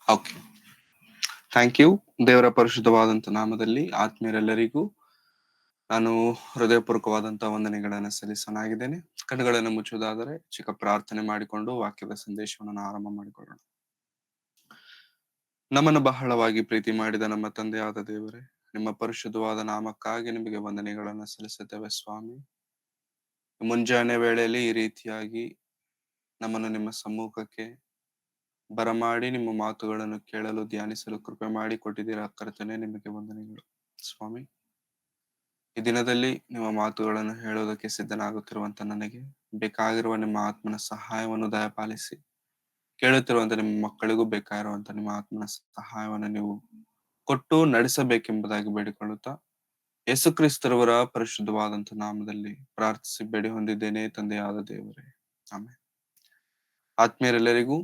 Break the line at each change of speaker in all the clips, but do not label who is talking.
Okay. Thank you. ದೇವರ ಪರಿಶುದ್ಧವಾದಂತ ನಾಮದಲ್ಲಿ ಆತ್ಮೀಯರೆಲ್ಲರಿಗೂ ನಾನು ಹೃದಯಪೂರ್ವಕವಾದಂತಹ ವಂದನೆಗಳನ್ನು ಸಲ್ಲಿಸನಾಗಿದ್ದೇನೆ. ಕಣ್ಣುಗಳನ್ನು ಮುಚ್ಚುವುದಾದರೆ ಚಿಕ್ಕ ಪ್ರಾರ್ಥನೆ ಮಾಡಿಕೊಂಡು ವಾಕ್ಯದ ಸಂದೇಶವನ್ನು ಆರಂಭ ಮಾಡಿಕೊಳ್ಳೋಣ. ನಮ್ಮನ್ನು ಬಹಳವಾಗಿ ಪ್ರೀತಿ ಮಾಡಿದ ನಮ್ಮ ತಂದೆಯಾದ ದೇವರೇ, ನಿಮ್ಮ ಪರಿಶುದ್ಧವಾದ ನಾಮಕ್ಕಾಗಿ ನಿಮಗೆ ವಂದನೆಗಳನ್ನು ಸಲ್ಲಿಸುತ್ತೇವೆ ಸ್ವಾಮಿ. ಮುಂಜಾನೆ ವೇಳೆಯಲ್ಲಿ ಈ ರೀತಿಯಾಗಿ ನಮ್ಮನ್ನು ನಿಮ್ಮ ಸಮ್ಮುಖಕ್ಕೆ ಬರಮಾಡಿ ನಿಮ್ಮ ಮಾತುಗಳನ್ನು ಕೇಳಲು ಧ್ಯಾನಿಸಲು ಕೃಪೆ ಮಾಡಿ ಕೊಟ್ಟಿದ್ದೀರಾ ಕರ್ತನೆ, ನಿಮಗೆ ವಂದನೆಗಳು ಸ್ವಾಮಿ. ಈ ದಿನದಲ್ಲಿ ನಿಮ್ಮ ಮಾತುಗಳನ್ನು ಹೇಳೋದಕ್ಕೆ ಸಿದ್ಧನಾಗುತ್ತಿರುವಂತ ನನಗೆ ಬೇಕಾಗಿರುವ ನಿಮ್ಮ ಆತ್ಮನ ಸಹಾಯವನ್ನು ದಯಪಾಲಿಸಿ, ಕೇಳುತ್ತಿರುವಂತ ನಿಮ್ಮ ಮಕ್ಕಳಿಗೂ ಬೇಕಾಗಿರುವಂತ ನಿಮ್ಮ ಆತ್ಮನ ಸಹಾಯವನ್ನು ನೀವು ಕೊಟ್ಟು ನಡೆಸಬೇಕೆಂಬುದಾಗಿ ಬೇಡಿಕೊಳ್ಳುತ್ತಾ ಯೇಸು ಕ್ರಿಸ್ತರವರ ಪರಿಶುದ್ಧವಾದಂತ ನಾಮದಲ್ಲಿ ಪ್ರಾರ್ಥಿಸಿ ಬೇಡಿ ಹೊಂದಿದ್ದೇನೆ ತಂದೆಯಾದ ದೇವರೇ, ಆಮೆನ್. ಆತ್ಮೀಯರೆಲ್ಲರಿಗೂ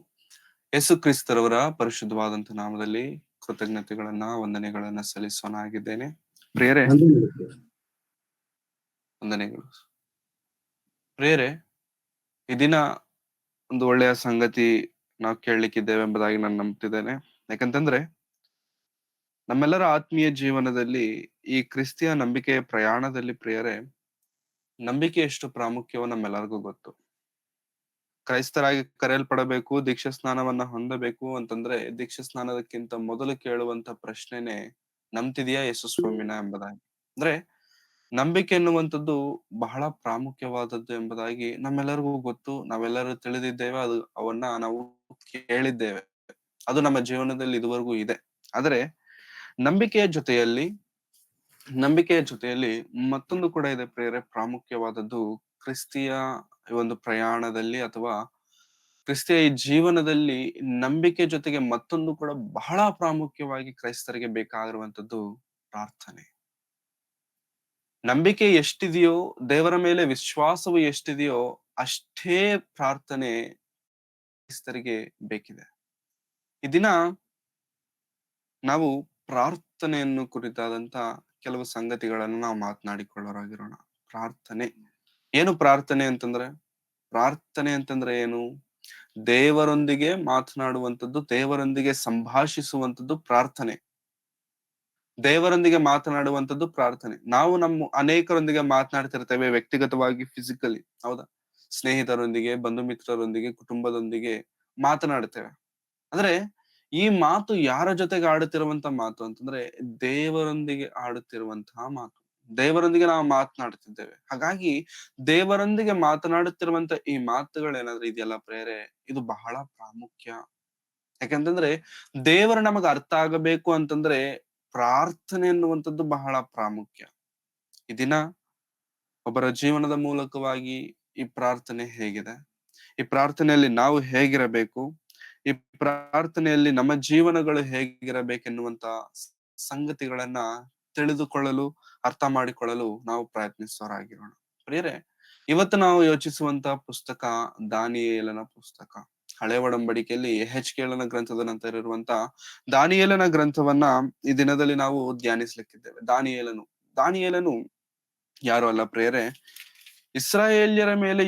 ಯೇಸು ಕ್ರಿಸ್ತರವರ ಪರಿಶುದ್ಧವಾದಂತ ನಾಮದಲ್ಲಿ ಕೃತಜ್ಞತೆಗಳನ್ನ ವಂದನೆಗಳನ್ನ ಸಲ್ಲಿಸೋನಾಗಿದ್ದೇನೆ. ಪ್ರಿಯರೇ, ವಂದನೆಗಳು. ಪ್ರಿಯರೇ, ಈ ದಿನ ಒಂದು ಒಳ್ಳೆಯ ಸಂಗತಿ ನಾವು ಕೇಳಲಿಕ್ಕಿದ್ದೇವೆ ಎಂಬುದಾಗಿ ನಾನು ನಂಬ್ತಿದ್ದೇನೆ. ಯಾಕಂತಂದ್ರೆ ನಮ್ಮೆಲ್ಲರ ಆತ್ಮೀಯ ಜೀವನದಲ್ಲಿ ಈ ಕ್ರಿಸ್ತಿಯ ನಂಬಿಕೆಯ ಪ್ರಯಾಣದಲ್ಲಿ ಪ್ರಿಯರೇ, ನಂಬಿಕೆ ಎಷ್ಟು ಪ್ರಾಮುಖ್ಯವೋ ನಮ್ಮೆಲ್ಲರಿಗೂ ಗೊತ್ತು. ಕ್ರೈಸ್ತರಾಗಿ ಕರೆಯಲ್ಪಡಬೇಕು, ದೀಕ್ಷಾ ಸ್ನಾನವನ್ನ ಹೊಂದಬೇಕು ಅಂತಂದ್ರೆ ದೀಕ್ಷಾ ಸ್ನಾನದಕ್ಕಿಂತ ಮೊದಲು ಕೇಳುವಂತ ಪ್ರಶ್ನೆನೆ ನಂಬ್ತಿದೀಯಾ ಯೇಸು ಸ್ವಾಮಿನ ಎಂಬುದಾಗಿ. ಅಂದ್ರೆ ನಂಬಿಕೆ ಎನ್ನುವಂಥದ್ದು ಬಹಳ ಪ್ರಾಮುಖ್ಯವಾದದ್ದು ಎಂಬುದಾಗಿ ನಮ್ಮೆಲ್ಲರಿಗೂ ಗೊತ್ತು. ನಾವೆಲ್ಲರೂ ತಿಳಿದಿದ್ದೇವೆ. ಅವನ್ನ ನಾವು ಕೇಳಿದ್ದೇವೆ. ಅದು ನಮ್ಮ ಜೀವನದಲ್ಲಿ ಇದುವರೆಗೂ ಇದೆ. ಆದರೆ ನಂಬಿಕೆಯ ಜೊತೆಯಲ್ಲಿ ನಂಬಿಕೆಯ ಜೊತೆಯಲ್ಲಿ ಮತ್ತೊಂದು ಕೂಡ ಇದೆ ಪ್ರಿಯರೇ, ಪ್ರಾಮುಖ್ಯವಾದದ್ದು. ಕ್ರಿಸ್ತಿಯ ಒಂದು ಪ್ರಯಾಣದಲ್ಲಿ ಅಥವಾ ಕ್ರಿಸ್ತಿಯ ಈ ಜೀವನದಲ್ಲಿ ನಂಬಿಕೆ ಜೊತೆಗೆ ಮತ್ತೊಂದು ಕೂಡ ಬಹಳ ಪ್ರಾಮುಖ್ಯವಾಗಿ ಕ್ರೈಸ್ತರಿಗೆ ಬೇಕಾಗಿರುವಂತದ್ದು ಪ್ರಾರ್ಥನೆ. ನಂಬಿಕೆ ಎಷ್ಟಿದೆಯೋ, ದೇವರ ಮೇಲೆ ವಿಶ್ವಾಸವು ಎಷ್ಟಿದೆಯೋ ಅಷ್ಟೇ ಪ್ರಾರ್ಥನೆ ಕ್ರೈಸ್ತರಿಗೆ ಬೇಕಿದೆ. ಈ ದಿನ ನಾವು ಪ್ರಾರ್ಥನೆಯನ್ನು ಕುರಿತಾದಂತ ಕೆಲವು ಸಂಗತಿಗಳನ್ನು ನಾವು ಮಾತನಾಡಿಕೊಳ್ಳೋರಾಗಿರೋಣ. ಪ್ರಾರ್ಥನೆ ಏನು? ಪ್ರಾರ್ಥನೆ ಅಂತಂದ್ರೆ ಏನು? ದೇವರೊಂದಿಗೆ ಮಾತನಾಡುವಂಥದ್ದು, ದೇವರೊಂದಿಗೆ ಸಂಭಾಷಿಸುವಂಥದ್ದು ಪ್ರಾರ್ಥನೆ. ದೇವರೊಂದಿಗೆ ಮಾತನಾಡುವಂಥದ್ದು ಪ್ರಾರ್ಥನೆ. ನಾವು ಅನೇಕರೊಂದಿಗೆ ಮಾತನಾಡ್ತಿರ್ತೇವೆ, ವ್ಯಕ್ತಿಗತವಾಗಿ, ಫಿಸಿಕಲಿ, ಹೌದಾ? ಸ್ನೇಹಿತರೊಂದಿಗೆ, ಬಂಧು ಮಿತ್ರರೊಂದಿಗೆ, ಕುಟುಂಬದೊಂದಿಗೆ ಮಾತನಾಡ್ತೇವೆ. ಅಂದ್ರೆ ಈ ಮಾತು ಯಾರ ಜೊತೆಗೆ ಆಡುತ್ತಿರುವಂತ ಮಾತು ಅಂತಂದ್ರೆ ದೇವರೊಂದಿಗೆ ಆಡುತ್ತಿರುವಂತಹ ಮಾತು. ದೇವರೊಂದಿಗೆ ನಾವು ಮಾತನಾಡುತ್ತಿದ್ದೇವೆ. ಹಾಗಾಗಿ ದೇವರೊಂದಿಗೆ ಮಾತನಾಡುತ್ತಿರುವಂತ ಈ ಮಾತುಗಳೇನಾದ್ರೂ ಇದೆಯಲ್ಲ ಪ್ರೇರೆ, ಇದು ಬಹಳ ಪ್ರಾಮುಖ್ಯ. ಯಾಕಂತಂದ್ರೆ ದೇವರು ನಮಗ ಅರ್ಥ ಆಗಬೇಕು ಅಂತಂದ್ರೆ ಪ್ರಾರ್ಥನೆ ಎನ್ನುವಂಥದ್ದು ಬಹಳ ಪ್ರಾಮುಖ್ಯ. ಈ ದಿನ ಒಬ್ಬರ ಜೀವನದ ಮೂಲಕವಾಗಿ ಈ ಪ್ರಾರ್ಥನೆ ಹೇಗಿದೆ, ಈ ಪ್ರಾರ್ಥನೆಯಲ್ಲಿ ನಾವು ಹೇಗಿರಬೇಕು, ಈ ಪ್ರಾರ್ಥನೆಯಲ್ಲಿ ನಮ್ಮ ಜೀವನಗಳು ಹೇಗಿರಬೇಕೆನ್ನುವಂತ ಸಂಗತಿಗಳನ್ನ ತಿಳಿದುಕೊಳ್ಳಲು, ಅರ್ಥ ಮಾಡಿಕೊಳ್ಳಲು ನಾವು ಪ್ರಯತ್ನಿಸೋರಾಗಿರೋಣ. ಪ್ರಿಯರೇ, ಇವತ್ತು ನಾವು ಯೋಚಿಸುವಂತ ಪುಸ್ತಕ ದಾನಿಯೇಲನ ಪುಸ್ತಕ. ಹಳೆ ಒಡಂಬಡಿಕೆಯಲ್ಲಿ ಯೆಹೆಜ್ಕೇಲನ ಗ್ರಂಥದ ನಂತರ ಇರುವಂತ ದಾನಿಯೇಲನ ಗ್ರಂಥವನ್ನ ಈ ದಿನದಲ್ಲಿ ನಾವು ಧ್ಯಾನಿಸ್ಲಿಕ್ಕಿದ್ದೇವೆ. ದಾನಿಯೇಲನು ಯಾರು ಅಲ್ಲ ಪ್ರಿಯರೇ, ಇಸ್ರಾಯೇಲ್ಯರ ಮೇಲೆ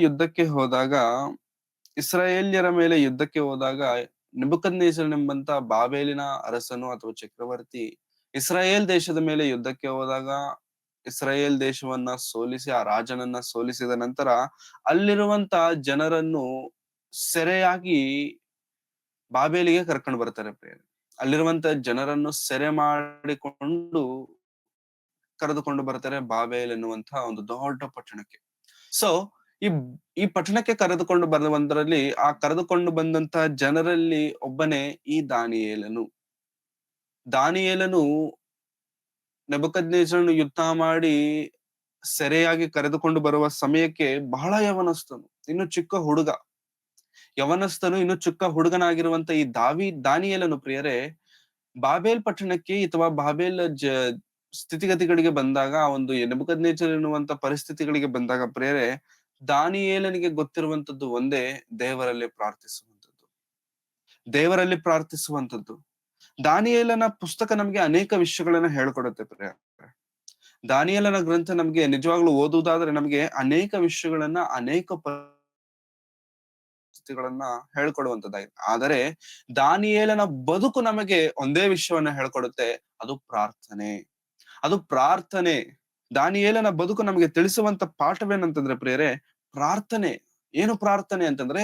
ಯುದ್ಧಕ್ಕೆ ಹೋದಾಗ ನೆಬೂಕದ್ನೆಚ್ಚರನೆಂಬಂತ ಬಾಬೇಲಿನ ಅರಸನು ಅಥವಾ ಚಕ್ರವರ್ತಿ ಇಸ್ರಾಯೇಲ್ ದೇಶದ ಮೇಲೆ ಯುದ್ಧಕ್ಕೆ ಹೋದಾಗ ಇಸ್ರಾಯೇಲ್ ದೇಶವನ್ನ ಸೋಲಿಸಿ, ಆ ರಾಜನನ್ನ ಸೋಲಿಸಿದ ನಂತರ ಅಲ್ಲಿರುವಂತ ಜನರನ್ನು ಸೆರೆಯಾಗಿ ಬಾಬೇಲಿಗೆ ಕರ್ಕೊಂಡು ಬರ್ತಾರೆ ಪ್ರಿಯರೇ. ಅಲ್ಲಿರುವಂತ ಜನರನ್ನು ಸೆರೆ ಮಾಡಿಕೊಂಡು ಕರೆದುಕೊಂಡು ಬರ್ತಾರೆ ಬಾಬೇಲ್ ಎನ್ನುವಂತಹ ಒಂದು ದೊಡ್ಡ ಪಟ್ಟಣಕ್ಕೆ. ಸೊ ಈ ಪಟ್ಟಣಕ್ಕೆ ಕರೆದುಕೊಂಡು ಬರುವಂತರಲ್ಲಿ ಆ ಕರೆದುಕೊಂಡು ಬಂದಂತಹ ಜನರಲ್ಲಿ ಒಬ್ಬನೇ ಈ ದಾನಿಯೇಲನು ನೆಬೂಕದ್ನೆಚ್ಚರನು ಯುದ್ಧ ಮಾಡಿ ಸೆರೆಯಾಗಿ ಕರೆದುಕೊಂಡು ಬರುವ ಸಮಯಕ್ಕೆ ಬಹಳ ಯವನಸ್ಥನು, ಇನ್ನು ಚಿಕ್ಕ ಹುಡುಗನಾಗಿರುವಂತ ಈ ದಾನಿಯೇಲನು ಪ್ರಿಯರೇ, ಬಾಬೇಲ್ ಪಟ್ಟಣಕ್ಕೆ ಅಥವಾ ಬಾಬೇಲ್ ಸ್ಥಿತಿಗತಿಗಳಿಗೆ ಬಂದಾಗ, ಆ ಒಂದು ನೆಬೂಕದ್ನೆಚ್ಚರ ಎನ್ನುವಂತ ಪರಿಸ್ಥಿತಿಗಳಿಗೆ ಬಂದಾಗ ಪ್ರಿಯರೇ, ದಾನಿಯೇಲನಿಗೆ ಗೊತ್ತಿರುವಂತದ್ದು ಒಂದೇ, ದೇವರಲ್ಲಿ ಪ್ರಾರ್ಥಿಸುವಂತದ್ದು. ದಾನಿಯೇಲನ ಪುಸ್ತಕ ನಮ್ಗೆ ಅನೇಕ ವಿಷಯಗಳನ್ನ ಹೇಳ್ಕೊಡುತ್ತೆ ಪ್ರಿಯರೇ. ದಾನಿಯೇಲನ ಗ್ರಂಥ ನಮ್ಗೆ ನಿಜವಾಗ್ಲೂ ಓದುವುದಾದ್ರೆ ನಮ್ಗೆ ಅನೇಕ ವಿಷಯಗಳನ್ನ ಸಂಗತಿಗಳನ್ನ ಹೇಳ್ಕೊಡುವಂತದ್ದಾಗಿದೆ. ಆದರೆ ದಾನಿಯೇಲನ ಬದುಕು ನಮಗೆ ಒಂದೇ ವಿಷಯವನ್ನ ಹೇಳ್ಕೊಡುತ್ತೆ, ಅದು ಪ್ರಾರ್ಥನೆ. ಅದು ಪ್ರಾರ್ಥನೆ. ದಾನಿಯೇಲನ ಬದುಕು ನಮಗೆ ತಿಳಿಸುವಂತ ಪಾಠವೇನಂತಂದ್ರೆ ಪ್ರಿಯರೇ, ಪ್ರಾರ್ಥನೆ. ಏನು ಪ್ರಾರ್ಥನೆ ಅಂತಂದ್ರೆ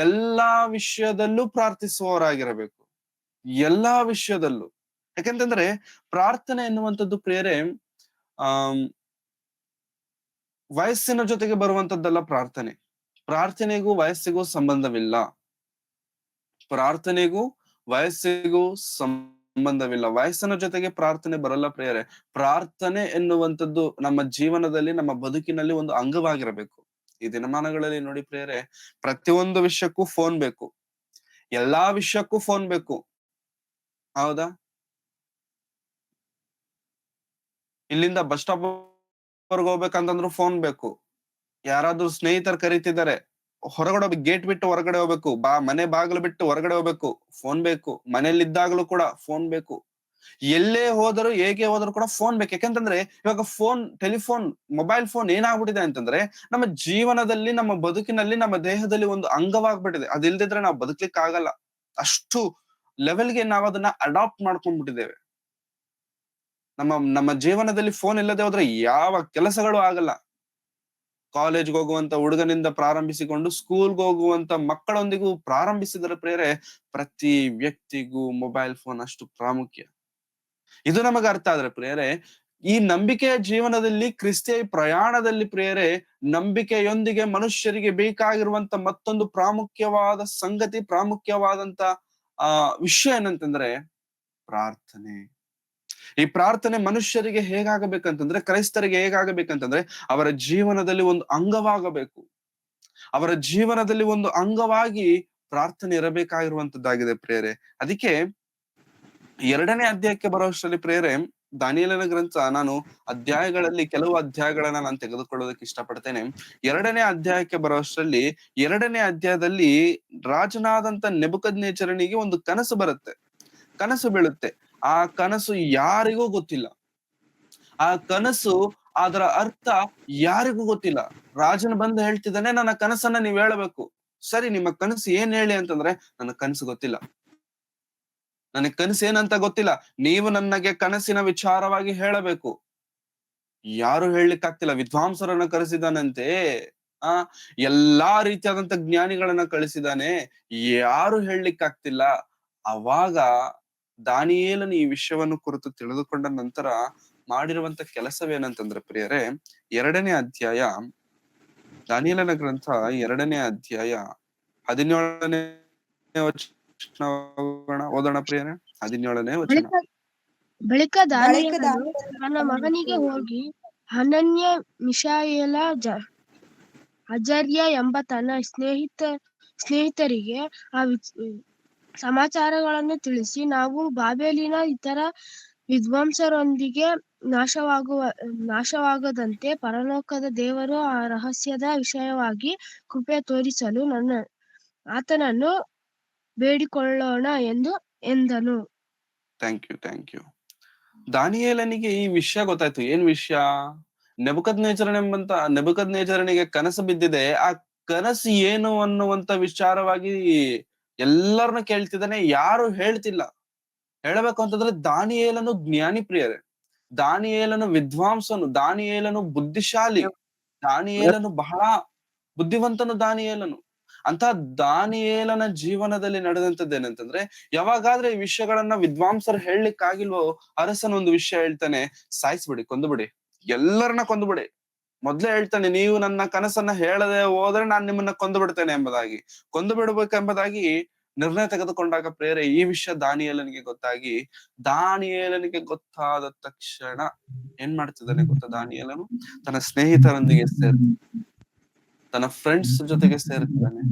ಎಲ್ಲಾ ವಿಷಯದಲ್ಲೂ ಪ್ರಾರ್ಥಿಸುವವರಾಗಿರಬೇಕು. ಎಲ್ಲಾ ವಿಷಯದಲ್ಲೂ. ಯಾಕೆಂತಂದ್ರೆ ಪ್ರಾರ್ಥನೆ ಎನ್ನುವಂಥದ್ದು ಪ್ರಿಯರೇ ಆಹ್ ವಯಸ್ಸಿನ ಜೊತೆಗೆ ಬರುವಂತದ್ದಲ್ಲ ಪ್ರಾರ್ಥನೆ. ಪ್ರಾರ್ಥನೆಗೂ ವಯಸ್ಸಿಗೂ ಸಂಬಂಧವಿಲ್ಲ. ಪ್ರಾರ್ಥನೆಗೂ ವಯಸ್ಸಿಗೂ ಸಂಬಂಧವಿಲ್ಲ. ವಯಸ್ಸಿನ ಜೊತೆಗೆ ಪ್ರಾರ್ಥನೆ ಬರಲ್ಲ ಪ್ರಿಯರೇ. ಪ್ರಾರ್ಥನೆ ಎನ್ನುವಂಥದ್ದು ನಮ್ಮ ಜೀವನದಲ್ಲಿ, ನಮ್ಮ ಬದುಕಿನಲ್ಲಿ ಒಂದು ಅಂಗವಾಗಿರಬೇಕು. ಈ ದಿನಮಾನಗಳಲ್ಲಿ ನೋಡಿ ಪ್ರಿಯರೇ, ಪ್ರತಿಯೊಂದು ವಿಷಯಕ್ಕೂ ಫೋನ್ ಬೇಕು. ಎಲ್ಲಾ ವಿಷಯಕ್ಕೂ ಫೋನ್ ಬೇಕು. ಹೌದಾ? ಇಲ್ಲಿಂದ ಬಸ್ ಸ್ಟಾಪ್ ವರ್ಗ್ ಹೋಗ್ಬೇಕಂತಂದ್ರು ಫೋನ್ ಬೇಕು. ಯಾರಾದ್ರೂ ಸ್ನೇಹಿತರು ಕರೀತಿದ್ದಾರೆ, ಹೊರಗಡೆ ಗೇಟ್ ಬಿಟ್ಟು ಹೊರಗಡೆ ಹೋಗ್ಬೇಕು, ಮನೆ ಬಾಗಿಲು ಬಿಟ್ಟು ಹೊರಗಡೆ ಹೋಗ್ಬೇಕು, ಫೋನ್ ಬೇಕು. ಮನೇಲಿದ್ದಾಗಲೂ ಕೂಡ ಫೋನ್ ಬೇಕು. ಎಲ್ಲೇ ಹೋದರೂ ಹೇಗೆ ಹೋದ್ರು ಕೂಡ ಫೋನ್ ಬೇಕು. ಯಾಕಂತಂದ್ರೆ ಇವಾಗ ಟೆಲಿಫೋನ್, ಮೊಬೈಲ್ ಫೋನ್ ಏನಾಗ್ಬಿಟ್ಟಿದೆ ಅಂತಂದ್ರೆ ನಮ್ಮ ಜೀವನದಲ್ಲಿ, ನಮ್ಮ ಬದುಕಿನಲ್ಲಿ, ನಮ್ಮ ದೇಹದಲ್ಲಿ ಒಂದು ಅಂಗವಾಗ್ಬಿಟ್ಟಿದೆ. ಅದಿಲ್ದಿದ್ರೆ ನಾವು ಬದುಕ್ಲಿಕ್ಕೆ ಆಗಲ್ಲ. ಅಷ್ಟು ಲೆವೆಲ್ಗೆ ನಾವು ಅದನ್ನ ಅಡಾಪ್ಟ್ ಮಾಡ್ಕೊಂಡ್ಬಿಟ್ಟಿದ್ದೇವೆ. ನಮ್ಮ ಜೀವನದಲ್ಲಿ ಫೋನ್ ಇಲ್ಲದೆ ಹೋದ್ರೆ ಯಾವ ಕೆಲಸಗಳು ಆಗಲ್ಲ. ಕಾಲೇಜ್ಗೆ ಹೋಗುವಂತ ಹುಡುಗನಿಂದ ಪ್ರಾರಂಭಿಸಿಕೊಂಡು ಸ್ಕೂಲ್ಗೆ ಹೋಗುವಂತ ಮಕ್ಕಳೊಂದಿಗೂ ಪ್ರಾರಂಭಿಸಿದರೆ ಪ್ರೇರೆ, ಪ್ರತಿ ವ್ಯಕ್ತಿಗೂ ಮೊಬೈಲ್ ಫೋನ್ ಅಷ್ಟು ಪ್ರಾಮುಖ್ಯ. ಇದು ನಮಗೆ ಅರ್ಥ ಆದ್ರೆ ಪ್ರಿಯರೇ, ಈ ನಂಬಿಕೆಯ ಜೀವನದಲ್ಲಿ, ಕ್ರಿಸ್ತಿಯ ಪ್ರಯಾಣದಲ್ಲಿ ಪ್ರಿಯರೇ, ನಂಬಿಕೆಯೊಂದಿಗೆ ಮನುಷ್ಯರಿಗೆ ಬೇಕಾಗಿರುವಂತ ಮತ್ತೊಂದು ಪ್ರಾಮುಖ್ಯವಾದ ಸಂಗತಿ, ಪ್ರಾಮುಖ್ಯವಾದಂತ ವಿಷಯ ಏನಂತಂದ್ರೆ ಪ್ರಾರ್ಥನೆ. ಈ ಪ್ರಾರ್ಥನೆ ಮನುಷ್ಯರಿಗೆ ಹೇಗಾಗಬೇಕಂತಂದ್ರೆ, ಕ್ರೈಸ್ತರಿಗೆ ಹೇಗಾಗಬೇಕಂತಂದ್ರೆ ಅವರ ಜೀವನದಲ್ಲಿ ಒಂದು ಅಂಗವಾಗಬೇಕು. ಅವರ ಜೀವನದಲ್ಲಿ ಒಂದು ಅಂಗವಾಗಿ ಪ್ರಾರ್ಥನೆ ಇರಬೇಕಾಗಿರುವಂತದ್ದಾಗಿದೆ ಪ್ರೇರೆ. ಅದಕ್ಕೆ 2ನೇ ಅಧ್ಯಾಯಕ್ಕೆ ಬರುವಷ್ಟರಲ್ಲಿ ಪ್ರೇರೆ, ದಾನಿಯೇಲನ ಗ್ರಂಥ ನಾನು ಅಧ್ಯಾಯಗಳಲ್ಲಿ ಕೆಲವು ಅಧ್ಯಾಯಗಳನ್ನ ನಾನು ತೆಗೆದುಕೊಳ್ಳೋದಕ್ಕೆ ಇಷ್ಟಪಡ್ತೇನೆ. 2ನೇ ಅಧ್ಯಾಯಕ್ಕೆ ಬರುವಷ್ಟರಲ್ಲಿ 2ನೇ ಅಧ್ಯಾಯದಲ್ಲಿ ರಾಜನಾದಂತ ನೆಬೂಕದ್ನೆಚ್ಚರನಿಗೆ ಒಂದು ಕನಸು ಬರುತ್ತೆ, ಕನಸು ಬೀಳುತ್ತೆ. ಆ ಕನಸು ಯಾರಿಗೂ ಗೊತ್ತಿಲ್ಲ. ಆ ಕನಸು, ಅದರ ಅರ್ಥ ಯಾರಿಗೂ ಗೊತ್ತಿಲ್ಲ. ರಾಜನು ಬಂದು ಹೇಳ್ತಿದ್ದಾನೆ, ನನ್ನ ಕನಸನ್ನ ನೀವ್ ಹೇಳಬೇಕು. ಸರಿ, ನಿಮ್ಮ ಕನಸು ಏನ್ ಹೇಳಿ ಅಂತಂದ್ರೆ, ನನ್ನ ಕನಸು ಗೊತ್ತಿಲ್ಲ, ನನಗ್ ಕನಸು ಏನಂತ ಗೊತ್ತಿಲ್ಲ, ನೀವು ನನಗೆ ಕನಸಿನ ವಿಚಾರವಾಗಿ ಹೇಳಬೇಕು. ಯಾರು ಹೇಳಲಿಕ್ಕಾಗ್ತಿಲ್ಲ. ವಿದ್ವಾಂಸರನ್ನ ಕರೆಸಿದಾನಂತೆ, ಆ ಎಲ್ಲಾ ರೀತಿಯಾದಂತ ಜ್ಞಾನಿಗಳನ್ನ ಕಳಿಸಿದಾನೆ, ಯಾರು ಹೇಳಲಿಕ್ಕಾಗ್ತಿಲ್ಲ. ಅವಾಗ ದಾನಿಯೇಲನು ಈ ವಿಷಯವನ್ನು ಕುರಿತು ತಿಳಿದುಕೊಂಡ ನಂತರ ಮಾಡಿರುವಂತ ಕೆಲಸವೇನಂತಂದ್ರೆ ಪ್ರಿಯರೇ, 2ನೇ ಅಧ್ಯಾಯ, ದಾನಿಯೇಲನ ಗ್ರಂಥ 2ನೇ ಅಧ್ಯಾಯ 17ನೇ ವಚನ ಓದೋಣ ಪ್ರಿಯರೇ. 17ನೇ ವಚನ.
ಬಳಿಕ ದಾನಿಯೇಲನು ತನ್ನ ಮಗನಿಗೆ ಹೋಗಿ, ಹನನ್ಯ, ಮಿಶಾಯೇಲ, ಅಜರ್ಯ ಎಂಬ ತನ್ನ ಸ್ನೇಹಿತರಿಗೆ ಆ ಸಮಾಚಾರಗಳನ್ನು ತಿಳಿಸಿ, ನಾವು ಬಾಬೆಲಿನ ಇತರ ವಿದ್ವಾಂಸರೊಂದಿಗೆ ನಾಶವಾಗದಂತೆ ಪರಲೋಕದ ದೇವರು ಆ ರಹಸ್ಯದ ವಿಷಯವಾಗಿ ಕೃಪೆ ತೋರಿಸಲು ಆತನನ್ನು ಬೇಡಿಕೊಳ್ಳೋಣ ಎಂದನು.
Thank you. ದಾನಿಯೇಲನಿಗೆ ಈ ವಿಷಯ ಗೊತ್ತಾಯ್ತು. ಏನ್ ವಿಷಯ? ನೆಬೂಕದ್ನೆಚ್ಚರನಿಗೆ ಕನಸು ಬಿದ್ದಿದೆ. ಆ ಕನಸು ಏನು ಅನ್ನುವಂತ ವಿಚಾರವಾಗಿ ಎಲ್ಲರನ್ನ ಕೇಳ್ತಿದ್ದಾನೆ, ಯಾರು ಹೇಳ್ತಿಲ್ಲ. ಹೇಳಬೇಕು ಅಂತಂದ್ರೆ ದಾನಿಯೇಲನು ಜ್ಞಾನಿ ಪ್ರಿಯರೇ, ದಾನಿಯೇಲನು ವಿದ್ವಾಂಸನು, ದಾನಿಯೇಲನು ಬುದ್ಧಿಶಾಲಿ, ದಾನಿಯೇಲನು ಬಹಳ ಬುದ್ಧಿವಂತನು. ದಾನಿಯೇಲನು ಅಂತ ದಾನಿಯೇಲನ ಜೀವನದಲ್ಲಿ ನಡೆದಂತದ್ದೇನಂತಂದ್ರೆ, ಯಾವಾಗಾದ್ರೆ ಈ ವಿಷಯಗಳನ್ನ ವಿದ್ವಾಂಸರು ಹೇಳಲಿಕ್ಕಾಗಿಲ್ವೋ, ಅರಸನ ಒಂದು ವಿಷಯ ಹೇಳ್ತಾನೆ, ಸಾಯಿಸ್ಬಿಡಿ, ಕೊಂದುಬಿಡಿ, ಎಲ್ಲರನ್ನ ಕೊಂದುಬಿಡಿ. ಮೊದ್ಲೇ ಹೇಳ್ತಾನೆ, ನೀವು ನನ್ನ ಕನಸನ್ನ ಹೇಳದೆ ಹೋದ್ರೆ ನಾನು ನಿಮ್ಮನ್ನ ಕೊಂದು ಬಿಡ್ತೇನೆ ಎಂಬುದಾಗಿ, ಕೊಂದು ಬಿಡ್ಬೇಕೆಂಬುದಾಗಿ ನಿರ್ಣಯ ತೆಗೆದುಕೊಂಡಾಗ ಪ್ರೇರೆ, ಈ ವಿಷಯ ದಾನಿಯೇಲನಿಗೆ ಗೊತ್ತಾದ ತಕ್ಷಣ ಏನ್ ಮಾಡ್ತಿದ್ದಾನೆ ಗೊತ್ತಾ? ದಾನಿಯೇಲನು ತನ್ನ ಸ್ನೇಹಿತರೊಂದಿಗೆ ತನ್ನ ಫ್ರೆಂಡ್ಸ್ ಜೊತೆಗೆ ಸೇರ್ತಿದ್ದಾನೆ.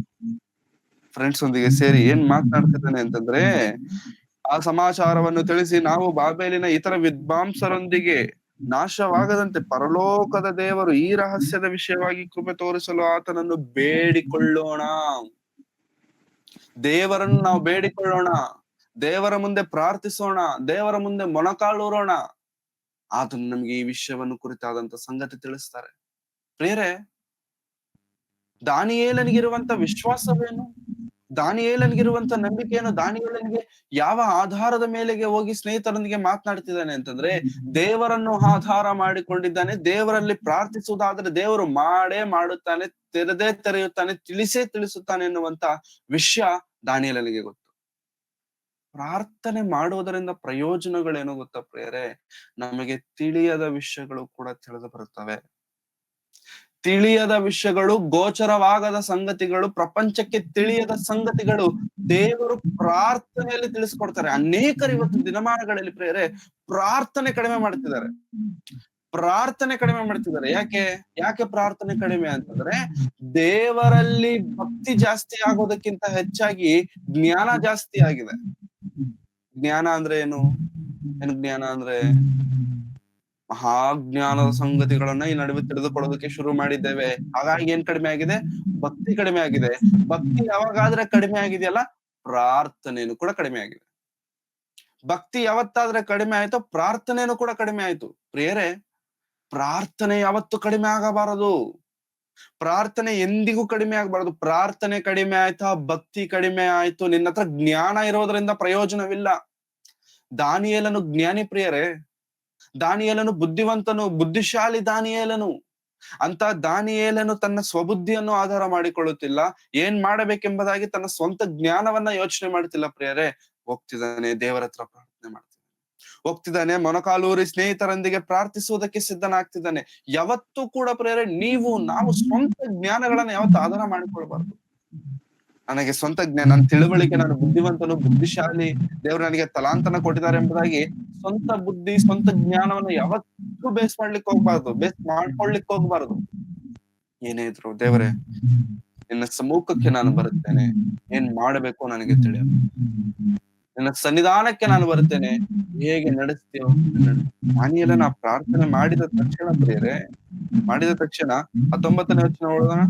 ಫ್ರೆಂಡ್ಸ್ ಒಂದಿಗೆ ಸೇರಿ ಏನ್ ಮಾತನಾಡ್ತಿದ್ದಾನೆ ಅಂತಂದ್ರೆ, ಆ ಸಮಾಚಾರವನ್ನು ತಿಳಿಸಿ, ನಾವು ಬಾಬೆಲಿನ ಇತರ ವಿದ್ವಾಂಸರೊಂದಿಗೆ ನಾಶವಾಗದಂತೆ ಪರಲೋಕದ ದೇವರು ಈ ರಹಸ್ಯದ ವಿಷಯವಾಗಿ ಕೃಪೆ ತೋರಿಸಲು ಆತನನ್ನು ಬೇಡಿಕೊಳ್ಳೋಣ. ದೇವರನ್ನು ನಾವು ಬೇಡಿಕೊಳ್ಳೋಣ, ದೇವರ ಮುಂದೆ ಪ್ರಾರ್ಥಿಸೋಣ, ದೇವರ ಮುಂದೆ ಮೊಣಕಾಲೂರೋಣ. ಆತನು ನಮ್ಗೆ ಈ ವಿಷಯವನ್ನು ಕುರಿತಾದಂತ ಸಂಗತಿ ತಿಳಿಸ್ತಾರೆ. ಪ್ರಿಯರೇ, ದಾನಿಯೇಲನಿಗಿರುವಂತ ವಿಶ್ವಾಸವೇನು? ದಾನಿಯೇಲನಿಗಿರುವಂತ ನಂಬಿಕೆಯನ್ನು ದಾನಿಯೇಲನಿಗೆ ಯಾವ ಆಧಾರದ ಮೇಲೆಗೆ ಹೋಗಿ ಸ್ನೇಹಿತರೊಂದಿಗೆ ಮಾತನಾಡ್ತಿದ್ದಾನೆ ಅಂತಂದ್ರೆ, ದೇವರನ್ನು ಆಧಾರ ಮಾಡಿಕೊಂಡಿದ್ದಾನೆ. ದೇವರಲ್ಲಿ ಪ್ರಾರ್ಥಿಸುವುದಾದ್ರೆ ದೇವರು ಮಾಡೇ ಮಾಡುತ್ತಾನೆ, ತೆರೆದೇ ತೆರೆಯುತ್ತಾನೆ, ತಿಳಿಸೇ ತಿಳಿಸುತ್ತಾನೆ ಎನ್ನುವಂತ ವಿಷಯ ದಾನಿಯೇಲನಿಗೆ ಗೊತ್ತು. ಪ್ರಾರ್ಥನೆ ಮಾಡುವುದರಿಂದ ಪ್ರಯೋಜನಗಳೇನು ಗೊತ್ತಾ ಪ್ರಿಯರೇ? ನಮಗೆ ತಿಳಿಯದ ವಿಷಯಗಳು ಕೂಡ ತಿಳಿದು ಬರುತ್ತವೆ. ತಿಳಿಯದ ವಿಷಯಗಳು, ಗೋಚರವಾಗದ ಸಂಗತಿಗಳು, ಪ್ರಪಂಚಕ್ಕೆ ತಿಳಿಯದ ಸಂಗತಿಗಳು ದೇವರು ಪ್ರಾರ್ಥನೆಯಲ್ಲಿ ತಿಳಿಸ್ಕೊಡ್ತಾರೆ. ಅನೇಕರು ಇವತ್ತು ದಿನಮಾನಗಳಲ್ಲಿ ಪ್ರಿಯರೇ ಪ್ರಾರ್ಥನೆ ಕಡಿಮೆ ಮಾಡ್ತಿದ್ದಾರೆ. ಪ್ರಾರ್ಥನೆ ಕಡಿಮೆ ಮಾಡ್ತಿದ್ದಾರೆ. ಯಾಕೆ ಪ್ರಾರ್ಥನೆ ಕಡಿಮೆ ಅಂತಂದ್ರೆ, ದೇವರಲ್ಲಿ ಭಕ್ತಿ ಜಾಸ್ತಿ ಆಗೋದಕ್ಕಿಂತ ಹೆಚ್ಚಾಗಿ ಜ್ಞಾನ ಜಾಸ್ತಿ ಆಗಿದೆ. ಜ್ಞಾನ ಅಂದ್ರೆ ಏನು? ಜ್ಞಾನ ಅಂದ್ರೆ ಮಹಾಜ್ಞಾನದ ಸಂಗತಿಗಳನ್ನ ಈ ನಡುವೆ ತಿಳಿದುಕೊಳ್ಳೋದಕ್ಕೆ ಶುರು ಮಾಡಿದ್ದೇವೆ. ಹಾಗಾಗಿ ಏನ್ ಕಡಿಮೆ ಆಗಿದೆ? ಭಕ್ತಿ ಕಡಿಮೆ ಆಗಿದೆ. ಭಕ್ತಿ ಯಾವಾಗಾದ್ರೆ ಕಡಿಮೆ ಆಗಿದೆಯಲ್ಲ, ಪ್ರಾರ್ಥನೆಯನ್ನು ಕೂಡ ಕಡಿಮೆ ಆಗಿದೆ. ಭಕ್ತಿ ಯಾವತ್ತಾದ್ರೆ ಕಡಿಮೆ ಆಯ್ತೋ ಪ್ರಾರ್ಥನೆಯನ್ನು ಕೂಡ ಕಡಿಮೆ ಆಯ್ತು. ಪ್ರಿಯರೇ, ಪ್ರಾರ್ಥನೆ ಯಾವತ್ತು ಕಡಿಮೆ ಆಗಬಾರದು. ಪ್ರಾರ್ಥನೆ ಎಂದಿಗೂ ಕಡಿಮೆ ಆಗಬಾರದು. ಪ್ರಾರ್ಥನೆ ಕಡಿಮೆ ಆಯ್ತಾ, ಭಕ್ತಿ ಕಡಿಮೆ ಆಯ್ತು, ನಿನ್ನ ಹತ್ರ ಜ್ಞಾನ ಇರೋದ್ರಿಂದ ಪ್ರಯೋಜನವಿಲ್ಲ. ದಾನಿಯೇಲನು ಜ್ಞಾನಿ ಪ್ರಿಯರೇ, ದಾನಿಯೇಲನು ಬುದ್ಧಿವಂತನು, ಬುದ್ಧಿಶಾಲಿ ದಾನಿಯೇಲನು. ಅಂತ ದಾನಿಯೇಲನು ತನ್ನ ಸ್ವಬುದ್ಧಿಯನ್ನು ಆಧಾರ ಮಾಡಿಕೊಳ್ಳುತ್ತಿಲ್ಲ. ಏನ್ ಮಾಡಬೇಕೆಂಬುದಾಗಿ ತನ್ನ ಸ್ವಂತ ಜ್ಞಾನವನ್ನ ಯೋಚನೆ ಮಾಡ್ತಿಲ್ಲ ಪ್ರಿಯರೇ. ಹೋಗ್ತಿದ್ದಾನೆ, ದೇವರ ಹತ್ರ ಪ್ರಾರ್ಥನೆ ಮಾಡ್ತಿದ್ದಾನೆ. ಹೋಗ್ತಿದ್ದಾನೆ, ಮೊಣಕಾಲೂರಿ ಸ್ನೇಹಿತರೊಂದಿಗೆ ಪ್ರಾರ್ಥಿಸುವುದಕ್ಕೆ ಸಿದ್ಧನಾಗ್ತಿದ್ದಾನೆ. ಯಾವತ್ತೂ ಕೂಡ ಪ್ರಿಯರೇ ನಾವು ಸ್ವಂತ ಜ್ಞಾನಗಳನ್ನ ಯಾವತ್ತು ಆಧಾರ ಮಾಡಿಕೊಳ್ಬಾರ್ದು. ನನಗೆ ಸ್ವಂತ ಜ್ಞಾನ, ನನ್ನ ತಿಳುವಳಿಕೆ, ನಾನು ಬುದ್ಧಿವಂತನು, ಬುದ್ಧಿಶಾಲಿ, ದೇವರು ನನಗೆ ತಲಾಂತನ ಕೊಟ್ಟಿದ್ದಾರೆ ಎಂಬುದಾಗಿ ಸ್ವಂತ ಬುದ್ಧಿ, ಸ್ವಂತ ಜ್ಞಾನವನ್ನು ಯಾವತ್ತೂ ಬೇಸ್ ಮಾಡ್ಕೊಳ್ಲಿಕ್ಕೆ ಹೋಗ್ಬಾರ್ದು. ಏನೇ ಇದ್ರು ದೇವರೇ ನಿನ್ನ ಸಮ್ಮುಖಕ್ಕೆ ನಾನು ಬರುತ್ತೇನೆ, ಏನ್ ಮಾಡಬೇಕು ನನಗೆ ತಿಳಿಯಬೇಕು. ನಿನ್ನ ಸನ್ನಿಧಾನಕ್ಕೆ ನಾನು ಬರುತ್ತೇನೆ, ಹೇಗೆ ನಡೆಸ್ತೀಯೋ ದಾನಿಯೇಲನ ಪ್ರಾರ್ಥನೆ ಮಾಡಿದ ತಕ್ಷಣ ಪ್ರಿಯರೇ, ಮಾಡಿದ ತಕ್ಷಣ 19ನೇ ವಚನ ಓದೋಣ.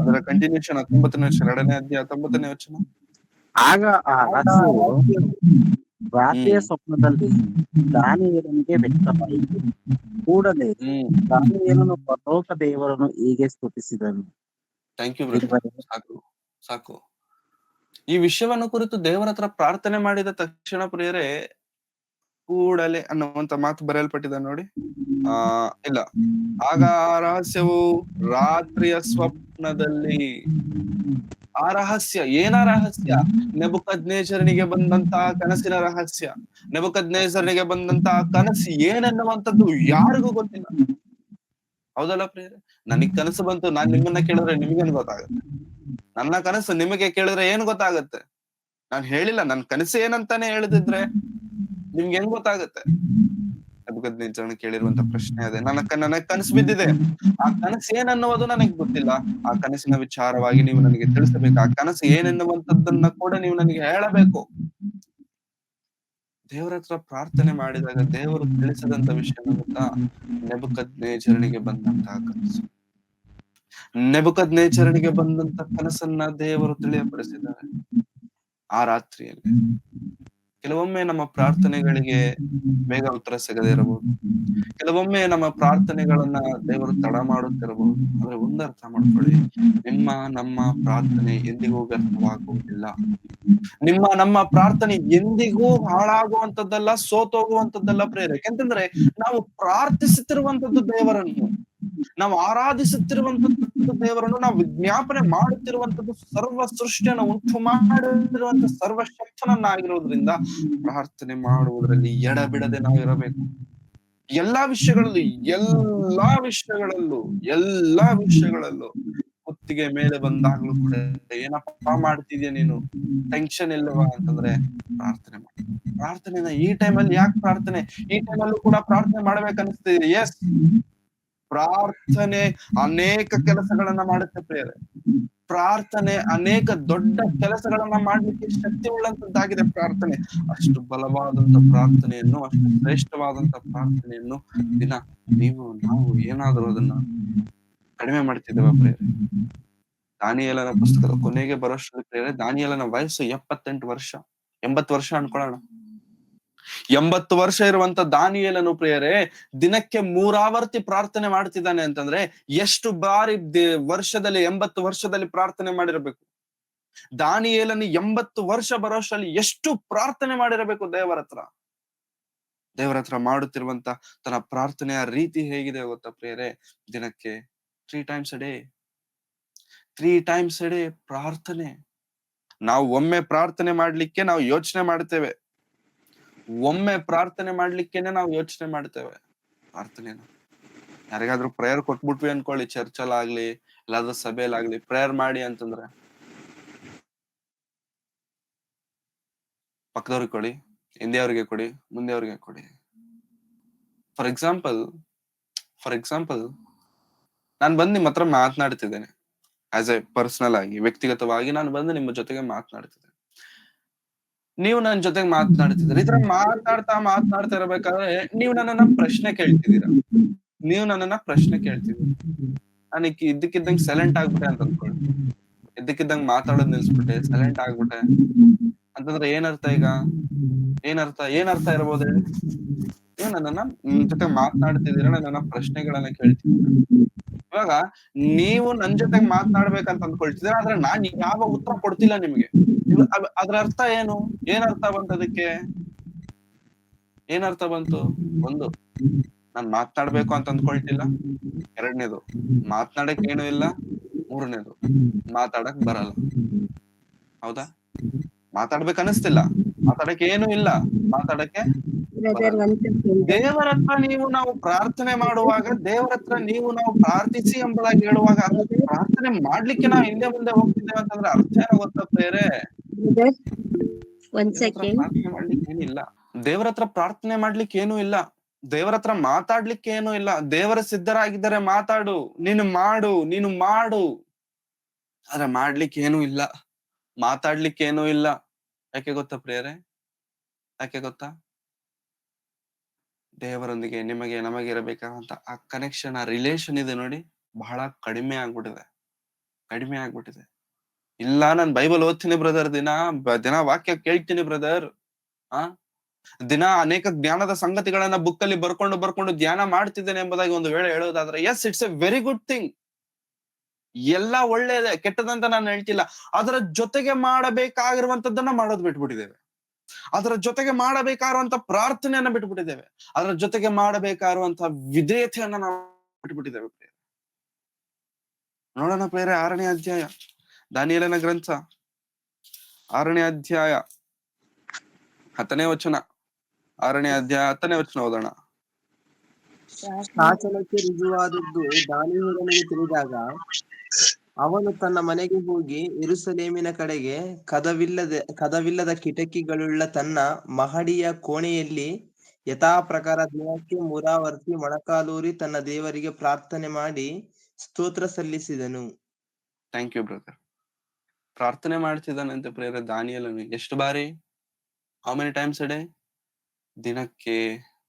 ಅದರ ಕಂಟಿನ್ಯೂಷನ್ 19ನೇ ವಚನ, 2ನೇ ಅಧ್ಯಾಯ 19ನೇ ವಚನ.
ಆಗ ಆ ರಹಸ್ಯವು ರಾತ್ರಿಯ ಸ್ವಪ್ನದಲ್ಲಿ ದಾನಿಯೇಲನಿಗೆ ವ್ಯಕ್ತವಾಯಿತು. ಕೂಡಲೇ ದಾನಿಯೇಲನು ಪರಲೋಕ ದೇವರನ್ನು ಹೀಗೆ ಸ್ತುತಿಸಿದನು.
Thank you brother. ಸಾಕು. ಈ ವಿಷಯವನ್ನು ಕುರಿತು ದೇವರ ಹತ್ರ ಪ್ರಾರ್ಥನೆ ಮಾಡಿದ ತಕ್ಷಣ ಪ್ರಿಯರೇ, ಕೂಡಲೇ ಅನ್ನುವಂತ ಮಾತು ಬರೆಯಲ್ಪಟ್ಟಿದೆ ನೋಡಿ. ಇಲ್ಲ, ಆಗ ಆ ರಹಸ್ಯವು ರಾತ್ರಿಯ ಸ್ವಪ್ನದಲ್ಲಿ. ಆ ರಹಸ್ಯ ಏನ ರಹಸ್ಯ? ನೆಬೂಕದ್ನೆಚ್ಚರನಿಗೆ ಬಂದಂತಹ ಕನಸಿನ ರಹಸ್ಯ. ನೆಬೂಕದ್ನೆಚ್ಚರನಿಗೆ ಬಂದಂತಹ ಕನಸು ಏನೆನ್ನುವಂಥದ್ದು ಯಾರಿಗೂ ಗೊತ್ತಿಲ್ಲ. ಹೌದಲ್ಲ ಪ್ರಿಯರೇ? ನನಗ್ ಕನಸು ಬಂತು, ನಾನ್ ನಿಮ್ಮನ್ನ ಕೇಳಿದ್ರೆ ನಿಮ್ಗೇನ್ ಗೊತ್ತಾಗುತ್ತೆ? ನನ್ನ ಕನಸು ನಿಮಗೆ ಕೇಳಿದ್ರೆ ಏನ್ ಗೊತ್ತಾಗತ್ತೆ? ನಾನ್ ಹೇಳಿಲ್ಲ, ನನ್ ಕನಸು ಏನಂತಾನೆ ಹೇಳಿದ್ರೆ ನಿಮ್ಗೆ ಹೆಂಗ್ ಗೊತ್ತಾಗತ್ತೆ? ನೆಬೂಕದ್ನೆಚ್ಚರನ ಕೇಳಿರುವಂತ ಪ್ರಶ್ನೆ ಅದೇ. ನನಗ್ ಕನಸು ಬಿದ್ದಿದೆ, ಆ ಕನಸು ಏನನ್ನುವುದು ನನಗ್ ಗೊತ್ತಿಲ್ಲ. ಆ ಕನಸಿನ ವಿಚಾರವಾಗಿ ನೀವು ನನಗೆ ತಿಳಿಸಬೇಕು. ಆ ಕನಸು ಏನೆನ್ನುವಂಥದ್ದನ್ನ ಕೂಡ ನೀವು ನನಗೆ ಹೇಳಬೇಕು. ದೇವರ ಹತ್ರ ಪ್ರಾರ್ಥನೆ ಮಾಡಿದಾಗ ದೇವರು ತಿಳಿಸದಂತ ವಿಷಯ ಗೊತ್ತಾ? ನೆಬೂಕದ್ನೆಚ್ಚರನಿಗೆ ಬಂದಂತಹ ಕನಸು. ನೆಬೂಕದ್ನೆಚ್ಚರನಿಗೆ ಬಂದಂತ ಕನಸನ್ನ ದೇವರು ತಿಳಿಯಪಡಿಸಿದ್ದಾರೆ ಆ ರಾತ್ರಿಯಲ್ಲಿ. ಕೆಲವೊಮ್ಮೆ ನಮ್ಮ ಪ್ರಾರ್ಥನೆಗಳಿಗೆ ಬೇಗ ಉತ್ತರ ಸಿಗದೇ ಇರಬಹುದು. ಕೆಲವೊಮ್ಮೆ ನಮ್ಮ ಪ್ರಾರ್ಥನೆಗಳನ್ನ ದೇವರು ತಡ ಮಾಡುತ್ತಿರಬಹುದು. ಆದ್ರೆ ಒಂದರ್ಥ ಮಾಡ್ಕೊಳ್ಳಿ, ನಮ್ಮ ಪ್ರಾರ್ಥನೆ ಎಂದಿಗೂ ವ್ಯರ್ಥವಾಗುವುದಿಲ್ಲ. ನಮ್ಮ ಪ್ರಾರ್ಥನೆ ಎಂದಿಗೂ ಹಾಳಾಗುವಂತದ್ದಲ್ಲ, ಸೋತೋಗುವಂತದ್ದಲ್ಲ ಪ್ರೇರೆ. ಯಾಕೆಂತಂದ್ರೆ ನಾವು ಪ್ರಾರ್ಥಿಸುತ್ತಿರುವಂತದ್ದು ದೇವರನ್ನು, ನಾವು ಆರಾಧಿಸುತ್ತಿರುವಂತದ್ದು ದೇವರನ್ನು, ನಾವು ವಿಜ್ಞಾಪನೆ ಮಾಡುತ್ತಿರುವಂತದ್ದು ಸರ್ವ ಸೃಷ್ಟಿಯನ್ನು ಉಂಟು ಮಾಡಿರುವಂತ ಸರ್ವಶಕ್ತನನ್ನಾಗಿರುವುದರಿಂದ ಪ್ರಾರ್ಥನೆ ಮಾಡುವುದರಲ್ಲಿ ಎಡಬಿಡದೆ ನಾವು ಇರಬೇಕು. ಎಲ್ಲಾ ವಿಷಯಗಳಲ್ಲೂ ಹೊತ್ತಿಗೆ ಮೇಲೆ ಬಂದಾಗ್ಲೂ ಕೂಡ ಏನಪ್ಪಾ ಮಾಡ್ತಿದ್ಯಾ ನೀನು, ಟೆನ್ಷನ್ ಇಲ್ಲವಾ ಅಂತಂದ್ರೆ ಪ್ರಾರ್ಥನೆ ಮಾಡಿ. ಪ್ರಾರ್ಥನೆನ ಈ ಟೈಮಲ್ಲಿ ಯಾಕೆ ಪ್ರಾರ್ಥನೆ? ಈ ಟೈಮಲ್ಲೂ ಕೂಡ ಪ್ರಾರ್ಥನೆ ಮಾಡ್ಬೇಕನ್ನಿಸ್ತಿದೆ. ಎಸ್, ಪ್ರಾರ್ಥನೆ ಅನೇಕ ಕೆಲಸಗಳನ್ನ ಮಾಡುತ್ತೆ ಪ್ರಿಯರೇ. ಪ್ರಾರ್ಥನೆ ಅನೇಕ ದೊಡ್ಡ ಕೆಲಸಗಳನ್ನ ಮಾಡ್ಲಿಕ್ಕೆ ಶಕ್ತಿ ಉಳ್ಳಂತದ್ದಾಗಿದೆ ಪ್ರಾರ್ಥನೆ. ಅಷ್ಟು ಬಲವಾದಂತ ಪ್ರಾರ್ಥನೆಯನ್ನು, ಅಷ್ಟು ಶ್ರೇಷ್ಠವಾದಂತ ಪ್ರಾರ್ಥನೆಯನ್ನು ನಾವು ಏನಾದ್ರೂ ಅದನ್ನ ಕಡಿಮೆ ಮಾಡ್ತಿದ್ದೇವೆ ಪ್ರಿಯರೇ. ದಾನಿಯೇಲನ ಪುಸ್ತಕದ ಕೊನೆಗೆ ಬರೋಷ್ಟ್ರಲ್ಲಿ ಪ್ರಿಯರೇ, ದಾನಿಯೇಲನ ವಯಸ್ಸು 78 ವರ್ಷ, 80 ವರ್ಷ ಅನ್ಕೊಳ್ಳೋಣ. 80 ವರ್ಷ ಇರುವಂತ ದಾನಿಯೇಲನು ಪ್ರಿಯರೇ ದಿನಕ್ಕೆ 3 ಆವರ್ತಿ ಪ್ರಾರ್ಥನೆ ಮಾಡ್ತಿದ್ದಾನೆ ಅಂತಂದ್ರೆ ಎಷ್ಟು ಬಾರಿ ವರ್ಷದಲ್ಲಿ 80 ವರ್ಷದಲ್ಲಿ ಪ್ರಾರ್ಥನೆ ಮಾಡಿರಬೇಕು? ದಾನಿಯೇಲನು 80 ವರ್ಷ ಬರೋಷ್ಟರಲ್ಲಿ ಎಷ್ಟು ಪ್ರಾರ್ಥನೆ ಮಾಡಿರಬೇಕು ದೇವರ ಹತ್ರ ಮಾಡುತ್ತಿರುವಂತ ತನ್ನ ಪ್ರಾರ್ಥನೆಯ ರೀತಿ ಹೇಗಿದೆ ಗೊತ್ತಾ ಪ್ರಿಯರೇ? ದಿನಕ್ಕೆ 3 times a day, 3 times a day ಪ್ರಾರ್ಥನೆ. ನಾವು ಒಮ್ಮೆ ಪ್ರಾರ್ಥನೆ ಮಾಡ್ಲಿಕ್ಕೆ ನಾವು ಯೋಚನೆ ಮಾಡ್ತೇವೆ, ಪ್ರಾರ್ಥನೆನ. ಯಾರಿಗಾದ್ರೂ ಪ್ರೇಯರ್ ಕೊಟ್ಬಿಟ್ವಿ ಅನ್ಕೊಳ್ಳಿ, ಚರ್ಚಲ್ಲಾಗ್ಲಿ ಇಲ್ಲಾದ್ರೂ ಸಭೆಯಲ್ಲಾಗ್ಲಿ ಪ್ರೇಯರ್ ಮಾಡಿ ಅಂತಂದ್ರೆ ಪಕ್ಕದವ್ರಿಗೆ ಕೊಡಿ, ಹಿಂದೆಯವ್ರಿಗೆ ಕೊಡಿ, ಮುಂದೆಯವ್ರಿಗೆ ಕೊಡಿ. ಫಾರ್ ಎಕ್ಸಾಂಪಲ್ ನಾನು ಬಂದು ನಿಮ್ಮ ಹತ್ರ ಮಾತನಾಡ್ತಿದ್ದೇನೆ, ಆಸ್ ಎ ಪರ್ಸನಲ್ ಆಗಿ, ವ್ಯಕ್ತಿಗತವಾಗಿ ನಾನು ಬಂದು ನಿಮ್ಮ ಜೊತೆಗೆ ಮಾತನಾಡ್ತಿದ್ದೇನೆ. ನೀವು ನನ್ನ ಜೊತೆಗೆ ಮಾತನಾಡ್ತಿದ್ದೀರಿ. ಈ ತರ ಮಾತನಾಡ್ತಾ ಇರ್ಬೇಕಾದ್ರೆ ನೀವು ನನ್ನನ್ನ ಪ್ರಶ್ನೆ ಕೇಳ್ತಿದ್ದೀರಾ. ನಾನು ಇದ್ದಕ್ಕಿದ್ದಂಗೆ ಸೈಲೆಂಟ್ ಆಗ್ಬಿಟ್ಟೆ ಅಂತ ಅನ್ಕೊಳ್ಳಿ. ಇದ್ದಕ್ಕಿದ್ದಂಗೆ ಮಾತಾಡೋದ್ ನಿಲ್ಸ್ಬಿಟ್ಟೆ, ಸೈಲೆಂಟ್ ಆಗ್ಬಿಟ್ಟೆ ಅಂತಂದ್ರೆ ಏನರ್ಥ ಈಗ? ಏನರ್ಥ ಇರ್ಬೋದು ಹೇಳಿ? ನೀವು ನನ್ನನ್ನ ಜೊತೆ ಮಾತನಾಡ್ತಿದ್ದೀರಾ, ನನ್ನನ್ನ ಪ್ರಶ್ನೆಗಳನ್ನ ಕೇಳ್ತಿದ್ದೀರಾ. ಇವಾಗ ನೀವು ನನ್ ಜೊತೆಗೆ ಮಾತನಾಡ್ಬೇಕಂತ ಅಂದ್ಕೊಳ್ತಿದ್ದೀರಾ, ಆದ್ರೆ ನಾನ್ ಯಾವ ಉತ್ತರ ಕೊಡ್ತಿಲ್ಲ ನಿಮ್ಗೆ. ಅದ್ರ ಅರ್ಥ ಏನು? ಏನರ್ಥ ಬಂತು ಅದಕ್ಕೆ? ಏನರ್ಥ ಬಂತು? ಒಂದು, ನಾನ್ ಮಾತನಾಡ್ಬೇಕು ಅಂತ ಅಂದ್ಕೊಳ್ತಿಲ್ಲ. ಎರಡನೇದು, ಮಾತನಾಡಕ್ ಏನು ಇಲ್ಲ. ಮೂರನೇದು, ಮಾತಾಡಕ್ ಬರಲ್ಲ. ಹೌದಾ? ಮಾತಾಡ್ಬೇಕು ಅನಿಸ್ತಿಲ್ಲ, ಮಾತಾಡಕ್ಕೆ ಏನು ಇಲ್ಲ, ಮಾತಾಡಕ್ಕೆ ದೇವರ ಹತ್ರ ನಾವು ಪ್ರಾರ್ಥನೆ ಮಾಡುವಾಗ, ದೇವರ ಹತ್ರ ನಾವು ಪ್ರಾರ್ಥಿಸಿ ಎಂಬುದಾಗಿ ಹೇಳುವಾಗ, ಪ್ರಾರ್ಥನೆ ಮಾಡ್ಲಿಕ್ಕೆ ನಾವು ಹಿಂದೆ ಮುಂದೆ ಹೋಗ್ತಿದ್ದೇವೆ ಅಂತಂದ್ರೆ ಅರ್ಥ ಏನೋ ಗೊತ್ತಾ ಪ್ರಿಯರೇ? ಪ್ರಾರ್ಥನೆ ಮಾಡ್ಲಿಕ್ಕೆ ಏನಿಲ್ಲ, ದೇವರ ಹತ್ರ ಪ್ರಾರ್ಥನೆ ಮಾಡ್ಲಿಕ್ಕೆ ಏನು ಇಲ್ಲ, ದೇವರ ಹತ್ರ ಮಾತಾಡ್ಲಿಕ್ಕೆ ಏನು ಇಲ್ಲ. ದೇವರ ಸಿದ್ಧರಾಗಿದ್ದಾರೆ, ಮಾತಾಡು, ನೀನು ಮಾಡು. ಆದ್ರೆ ಮಾಡ್ಲಿಕ್ಕೆ ಏನೂ ಇಲ್ಲ, ಮಾತಾಡ್ಲಿಕ್ಕೆ ಏನೂ ಇಲ್ಲ. ಯಾಕೆ ಗೊತ್ತಾ ಪ್ರಿಯರೇ? ಯಾಕೆ ಗೊತ್ತಾ? ದೇವರೊಂದಿಗೆ ನಮಗೆ ಇರಬೇಕಾದಂತ ಆ ಕನೆಕ್ಷನ್, ಆ ರಿಲೇಶನ್ ಇದೆ ನೋಡಿ, ಬಹಳ ಕಡಿಮೆ ಆಗ್ಬಿಟ್ಟಿದೆ. ಇಲ್ಲ, ನಾನ್ ಬೈಬಲ್ ಓದ್ತೀನಿ ಬ್ರದರ್, ದಿನ ವಾಕ್ಯ ಕೇಳ್ತೀನಿ ಬ್ರದರ್, ದಿನ ಅನೇಕ ಜ್ಞಾನದ ಸಂಗತಿಗಳನ್ನ ಬುಕ್ ಅಲ್ಲಿ ಬರ್ಕೊಂಡು ಧ್ಯಾನ ಮಾಡ್ತಿದ್ದೇನೆ ಎಂಬುದಾಗಿ ಒಂದು ವೇಳೆ ಹೇಳೋದಾದ್ರೆ, yes, it's a very good thing. ಎಲ್ಲ ಒಳ್ಳೇದೇ, ಕೆಟ್ಟದಂತ ನಾನು ಹೇಳ್ತಿಲ್ಲ. ಅದರ ಜೊತೆಗೆ ಮಾಡಬೇಕಾಗಿರುವಂತದ್ದನ್ನ ಮಾಡೋದು ಬಿಟ್ಬಿಟ್ಟಿದ್ದೇವೆ. ಅದರ ಜೊತೆಗೆ ಮಾಡಬೇಕಾಗಿರುವಂತ ಪ್ರಾರ್ಥನೆಯನ್ನ ಬಿಟ್ಬಿಟ್ಟಿದ್ದೇವೆ. ಅದರ ಜೊತೆಗೆ ಮಾಡಬೇಕಾಗಿರುವಂತ ವಿಧೇಯತೆಯನ್ನ ನಾವು ಬಿಟ್ಬಿಟ್ಟಿದ್ದೇವೆ. ನೋಡೋಣ ಪ್ರಿಯರೇ, 6ನೇ ಅಧ್ಯಾಯ, ದಾನಿಯೇಲನ ಗ್ರಂಥ 6ನೇ ಅಧ್ಯಾಯ 10ನೇ ವಚನ. 6ನೇ ಅಧ್ಯಾಯ 10ನೇ ವಚನ ಓದೋಣ.
ಶಾಸನಕ್ಕೆ ರುಜುವಾದದ್ದು ದಾನಿಯೇಲನಿಗೆ ತಿಳಿದಾಗ ಅವನು ತನ್ನ ಮನೆಗೆ ಹೋಗಿ ಯೆರೂಸಲೇಮಿನ ಕಡೆಗೆ ಕದವಿಲ್ಲದ ಕಿಟಕಿಗಳುಳ್ಳ ತನ್ನ ಮಹಡಿಯ ಕೋಣೆಯಲ್ಲಿ ಯಥಾ ಪ್ರಕಾರ ದಿನಕ್ಕೆ ಮುರಾವರ್ತಿ ಮೊಣಕಾಲೂರಿ ತನ್ನ ದೇವರಿಗೆ ಪ್ರಾರ್ಥನೆ ಮಾಡಿ ಸ್ತೋತ್ರ ಸಲ್ಲಿಸಿದನು.
Thank you brother. ಪ್ರಾರ್ಥನೆ ಮಾಡ್ತಿದ್ದಾನಂತೆ ಪ್ರೇರ ದಾನಿಯೇಲನು. ಎಷ್ಟು ಬಾರಿ? How many times a day? ದಿನಕ್ಕೆ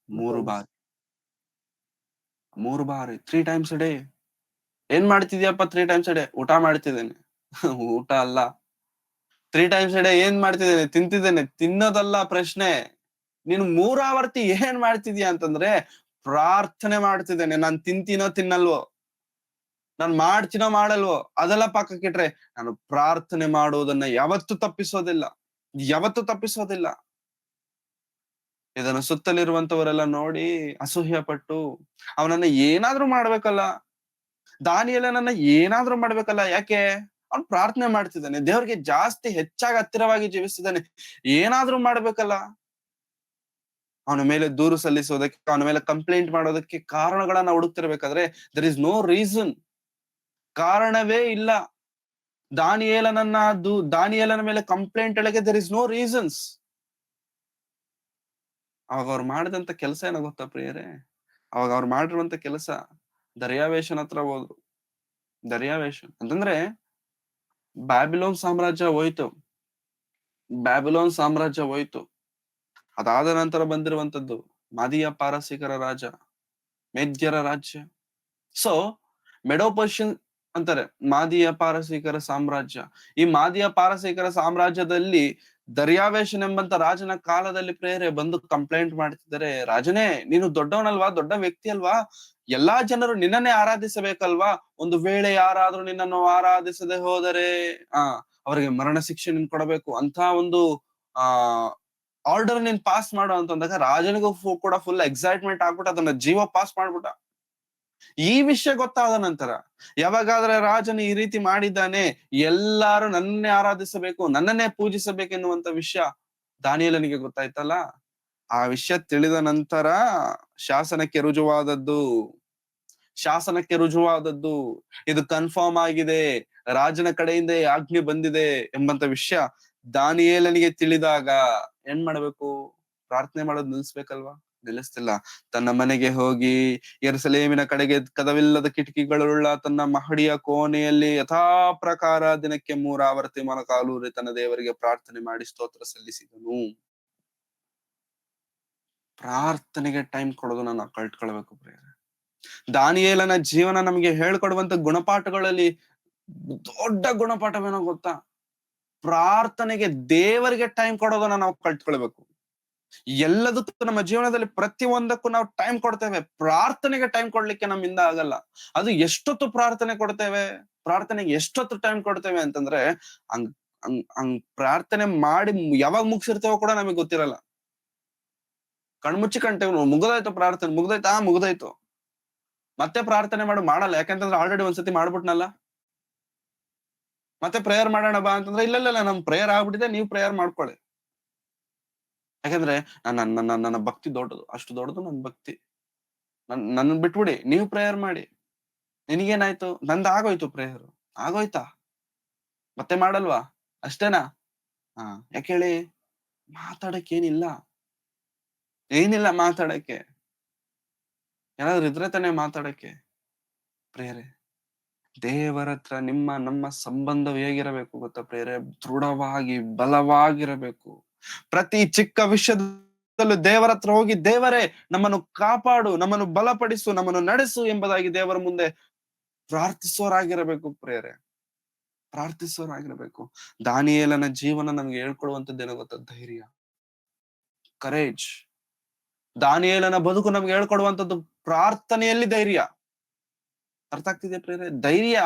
3 ಬಾರಿ. 3 times a day. ಏನ್ ಮಾಡ್ತಿದ್ಯಪ್ಪ 3 times a day? ಊಟ ಮಾಡ್ತಿದ್ದೇನೆ. ಊಟ ಅಲ್ಲ. 3 times a day ಏನ್ ಮಾಡ್ತಿದ್ದೇನೆ? ತಿಂತಿದ್ದೇನೆ. ತಿನ್ನೋದಲ್ಲ ಪ್ರಶ್ನೆ. ನೀನು 3 ಆವರ್ತಿ ಏನ್ ಮಾಡ್ತಿದ್ಯಾ ಅಂತಂದ್ರೆ ಪ್ರಾರ್ಥನೆ ಮಾಡ್ತಿದ್ದೇನೆ. ನಾನ್ ತಿಂತೀನೋ ತಿನ್ನಲ್ವೋ, ನಾನ್ ಮಾಡ್ತೀನೋ ಮಾಡಲ್ವೋ ಅದೆಲ್ಲ ಪಕ್ಕಕ್ಕಿಟ್ರೆ, ನಾನು ಪ್ರಾರ್ಥನೆ ಮಾಡುವುದನ್ನ ಯಾವತ್ತೂ ತಪ್ಪಿಸೋದಿಲ್ಲ. ಇದನ್ನು ಸುತ್ತಲಿರುವಂತವರೆಲ್ಲ ನೋಡಿ ಅಸೂಹ್ಯ ಪಟ್ಟು ಅವನನ್ನ ಏನಾದ್ರೂ ಮಾಡ್ಬೇಕಲ್ಲ, ದಾನಿಯೇಲನನ್ನ ಏನಾದ್ರೂ ಮಾಡ್ಬೇಕಲ್ಲ. ಯಾಕೆ? ಅವ್ನು ಪ್ರಾರ್ಥನೆ ಮಾಡ್ತಿದ್ದಾನೆ, ದೇವ್ರಿಗೆ ಹೆಚ್ಚಾಗಿ ಹತ್ತಿರವಾಗಿ ಜೀವಿಸ್ತಿದ್ದಾನೆ. ಏನಾದ್ರೂ ಮಾಡ್ಬೇಕಲ್ಲ. ಅವನ ಮೇಲೆ ದೂರು ಸಲ್ಲಿಸೋದಕ್ಕೆ, ಅವನ ಮೇಲೆ ಕಂಪ್ಲೇಂಟ್ ಮಾಡೋದಕ್ಕೆ ಕಾರಣಗಳನ್ನ ಹುಡುಕ್ತಿರ್ಬೇಕಾದ್ರೆ ದರ್ ಇಸ್ ನೋ ರೀಸನ್, ಕಾರಣವೇ ಇಲ್ಲ. ದಾನಿಯೇಲನ ಮೇಲೆ ಕಂಪ್ಲೇಂಟ್ ಹೇಳಕ್ಕೆ ದರ್ ಇಸ್ ನೋ ರೀಸನ್ಸ್. ಅವಾಗ ಅವ್ರು ಮಾಡಿದಂತ ಕೆಲಸ ಏನೋ ಗೊತ್ತಾ ಪ್ರಿಯರೇ? ಅವಾಗ ಅವ್ರು ಮಾಡಿರುವಂತ ಕೆಲಸ, ದರ್ಯಾವೇಶನ್ ಹತ್ರ ಹೋದ್ರು. ದರ್ಯಾವೇಶನ್ ಅಂತಂದ್ರೆ ಬ್ಯಾಬಿಲೋನ್ ಸಾಮ್ರಾಜ್ಯ ಹೋಯ್ತು. ಅದಾದ ನಂತರ ಬಂದಿರುವಂತದ್ದು ಮಾದಿಯ ಪಾರಸಿಕರ ರಾಜ, ಮೇದ್ಯರ ರಾಜ್ಯ. ಸೊ ಮೆಡೋ ಪರ್ಷಿಯನ್ ಅಂತಾರೆ, ಮಾದಿಯ ಪಾರಸಿಕರ ಸಾಮ್ರಾಜ್ಯ. ಈ ಮಾದಿಯ ಪಾರಸಿಕರ ಸಾಮ್ರಾಜ್ಯದಲ್ಲಿ ದರ್ಯಾವೇಶನ್ ಎಂಬಂತ ರಾಜನ ಕಾಲದಲ್ಲಿ ಪ್ರೇರೆ ಬಂದು ಕಂಪ್ಲೇಂಟ್ ಮಾಡ್ತಿದ್ದಾರೆ. ರಾಜನೇ, ನೀನು ದೊಡ್ಡವನಲ್ವಾ, ದೊಡ್ಡ ವ್ಯಕ್ತಿ ಅಲ್ವಾ, ಎಲ್ಲಾ ಜನರು ನಿನ್ನನ್ನೇ ಆರಾಧಿಸಬೇಕಲ್ವಾ, ಒಂದು ವೇಳೆ ಯಾರಾದ್ರೂ ನಿನ್ನನ್ನು ಆರಾಧಿಸದೆ ಹೋದರೆ ಅವರಿಗೆ ಮರಣ ಶಿಕ್ಷೆ ನೀನ್ ಕೊಡಬೇಕು ಅಂತ ಒಂದು ಆ ಆರ್ಡರ್ ನೀನ್ ಪಾಸ್ ಮಾಡು ಅಂತಂದಾಗ ರಾಜನಿಗೂ ಕೂಡ ಫುಲ್ ಎಕ್ಸೈಟ್ಮೆಂಟ್ ಆಗ್ಬಿಟ್ಟು ಅದನ್ನ ಜೀವ ಪಾಸ್ ಮಾಡ್ಬಿಟ್ಟ. ಈ ವಿಷಯ ಗೊತ್ತಾದ ನಂತರ ಯಾವಾಗಾದ್ರೆ ರಾಜನು ಈ ರೀತಿ ಮಾಡಿದ್ದಾನೆ, ಎಲ್ಲಾರು ನನ್ನೇ ಆರಾಧಿಸಬೇಕು, ನನ್ನನ್ನೇ ಪೂಜಿಸಬೇಕೆನ್ನುವಂತ ವಿಷಯ ದಾನಿಯೇಲನಿಗೆ ಗೊತ್ತಾಯ್ತಲ್ಲ, ಆ ವಿಷಯ ತಿಳಿದ ನಂತರ ಶಾಸನಕ್ಕೆ ರುಜುವಾದದ್ದು ಇದು ಕನ್ಫರ್ಮ್ ಆಗಿದೆ, ರಾಜನ ಕಡೆಯಿಂದ ಆಜ್ಞೆ ಬಂದಿದೆ ಎಂಬಂತ ವಿಷಯ ದಾನಿಯೇಲನಿಗೆ ತಿಳಿದಾಗ ಏನ್ ಮಾಡ್ಬೇಕು? ಪ್ರಾರ್ಥನೆ ಮಾಡೋದು ನಿಲ್ಲಿಸ್ಬೇಕಲ್ವಾ? ನಿಲ್ಲಿಸ್ತಿಲ್ಲ. ತನ್ನ ಮನೆಗೆ ಹೋಗಿ ಯೆರೂಸಲೇಮಿನ ಕಡೆಗೆ ಕದವಿಲ್ಲದ ಕಿಟಕಿಗಳುಳ್ಳ ತನ್ನ ಮಹಡಿಯ ಕೋಣೆಯಲ್ಲಿ ಯಥಾ ಪ್ರಕಾರ ದಿನಕ್ಕೆ 3 ಆವರ್ತಿ ಮೊಣಕಾಲೂರಿ ತನ್ನ ದೇವರಿಗೆ ಪ್ರಾರ್ಥನೆ ಮಾಡಿ ಸ್ತೋತ್ರ ಸಲ್ಲಿಸಿದನು. ಪ್ರಾರ್ಥನೆಗೆ ಟೈಮ್ ಕೊಡೋದನ್ನ ನಾವು ಕಲ್ತ್ಕೊಳ್ಬೇಕು ಪ್ರಿಯರೇ. ದಾನಿಯೇಲನ ಜೀವನ ನಮಗೆ ಹೇಳ್ಕೊಡುವಂತ ಗುಣಪಾಠಗಳಲ್ಲಿ ದೊಡ್ಡ ಗುಣಪಾಠವೇನೋ ಗೊತ್ತಾ? ಪ್ರಾರ್ಥನೆಗೆ, ದೇವರಿಗೆ ಟೈಮ್ ಕೊಡೋದನ್ನ ನಾವು ಕಲ್ತ್ಕೊಳ್ಬೇಕು. ಎಲ್ಲದಕ್ಕೂ ನಮ್ಮ ಜೀವನದಲ್ಲಿ ಪ್ರತಿಯೊಂದಕ್ಕೂ ನಾವು ಟೈಮ್ ಕೊಡ್ತೇವೆ, ಪ್ರಾರ್ಥನೆಗೆ ಟೈಮ್ ಕೊಡ್ಲಿಕ್ಕೆ ನಮ್ಮಿಂದ ಆಗಲ್ಲ. ಅದು ಎಷ್ಟೊತ್ತು ಪ್ರಾರ್ಥನೆ ಕೊಡ್ತೇವೆ, ಪ್ರಾರ್ಥನೆಗೆ ಎಷ್ಟೊತ್ತು ಟೈಮ್ ಕೊಡ್ತೇವೆ ಅಂತಂದ್ರೆ ಹಂಗ್ ಪ್ರಾರ್ಥನೆ ಮಾಡಿ ಯಾವಾಗ ಮುಗಿಸಿರ್ತೇವೋ ಕೂಡ ನಮಗೆ ಗೊತ್ತಿರಲ್ಲ. ಕಣ್ಮುಚ್ಚಿ ಕಾಣ್ತೇವೆ, ಮುಗ್ದಾಯ್ತು ಪ್ರಾರ್ಥನೆ, ಮುಗ್ದಾಯ್ತು, ಮತ್ತೆ ಪ್ರಾರ್ಥನೆ ಮಾಡಲ್ಲ. ಯಾಕಂತಂದ್ರೆ ಆಲ್ರೆಡಿ ಒಂದ್ಸತಿ ಮಾಡ್ಬಿಟ್ನಲ್ಲ. ಮತ್ತೆ ಪ್ರೇಯರ್ ಮಾಡೋಣ ಬಾ ಅಂತಂದ್ರೆ ಇಲ್ಲ ನಮ್ ಪ್ರೇಯರ್ ಆಗ್ಬಿಟ್ಟಿದೆ, ನೀವು ಪ್ರೇಯರ್ ಮಾಡ್ಕೊಳ್ಳಿ. ಯಾಕಂದ್ರೆ ನನ್ನ ಭಕ್ತಿ ದೊಡ್ಡದು, ಅಷ್ಟು ದೊಡ್ಡದು ನನ್ ಭಕ್ತಿ, ನನ್ನ ಬಿಟ್ಬಿಡಿ, ನೀವು ಪ್ರೇಯರ್ ಮಾಡಿ. ನಿನಗೇನಾಯ್ತು? ನಂದು ಆಗೋಯ್ತು, ಪ್ರೇಯರ್ ಆಗೋಯ್ತಾ, ಮತ್ತೆ ಮಾಡಲ್ವಾ? ಅಷ್ಟೇನಾ? ಯಾಕೆ ಹೇಳಿ? ಮಾತಾಡಕ್ ಏನಿಲ್ಲ ಮಾತಾಡಕ್ಕೆ. ಏನಾದ್ರು ಇದ್ರೆ ತಾನೇ ಮಾತಾಡಕ್ಕೆ. ಪ್ರೇಯರೇ, ದೇವರ ಹತ್ರ ನಮ್ಮ ಸಂಬಂಧ ಹೇಗಿರಬೇಕು ಗೊತ್ತಾ ಪ್ರೇಯರೇ? ದೃಢವಾಗಿ, ಬಲವಾಗಿರಬೇಕು. ಪ್ರತಿ ಚಿಕ್ಕ ವಿಷಯದಲ್ಲೂ ದೇವರ ಹತ್ರ ಹೋಗಿ, ದೇವರೇ ನಮ್ಮನ್ನು ಕಾಪಾಡು, ನಮ್ಮನ್ನು ಬಲಪಡಿಸು, ನಮ್ಮನ್ನು ನಡೆಸು ಎಂಬುದಾಗಿ ದೇವರ ಮುಂದೆ ಪ್ರಾರ್ಥಿಸೋರಾಗಿರಬೇಕು ಪ್ರೇಯರೇ, ಪ್ರಾರ್ಥಿಸೋರಾಗಿರಬೇಕು. ದಾನಿಯೇಲನ ಜೀವನ ನಮ್ಗೆ ಹೇಳ್ಕೊಡುವಂತದ್ದೇನೋ ಗೊತ್ತಾ? ಧೈರ್ಯ, ಕರೇಜ್. ದಾನಿಯೇಲನ ಬದುಕು ನಮ್ಗೆ ಹೇಳ್ಕೊಡುವಂತದ್ದು ಪ್ರಾರ್ಥನೆಯಲ್ಲಿ ಧೈರ್ಯ. ಅರ್ಥ ಆಗ್ತಿದೆ ಪ್ರೇರೆ? ಧೈರ್ಯ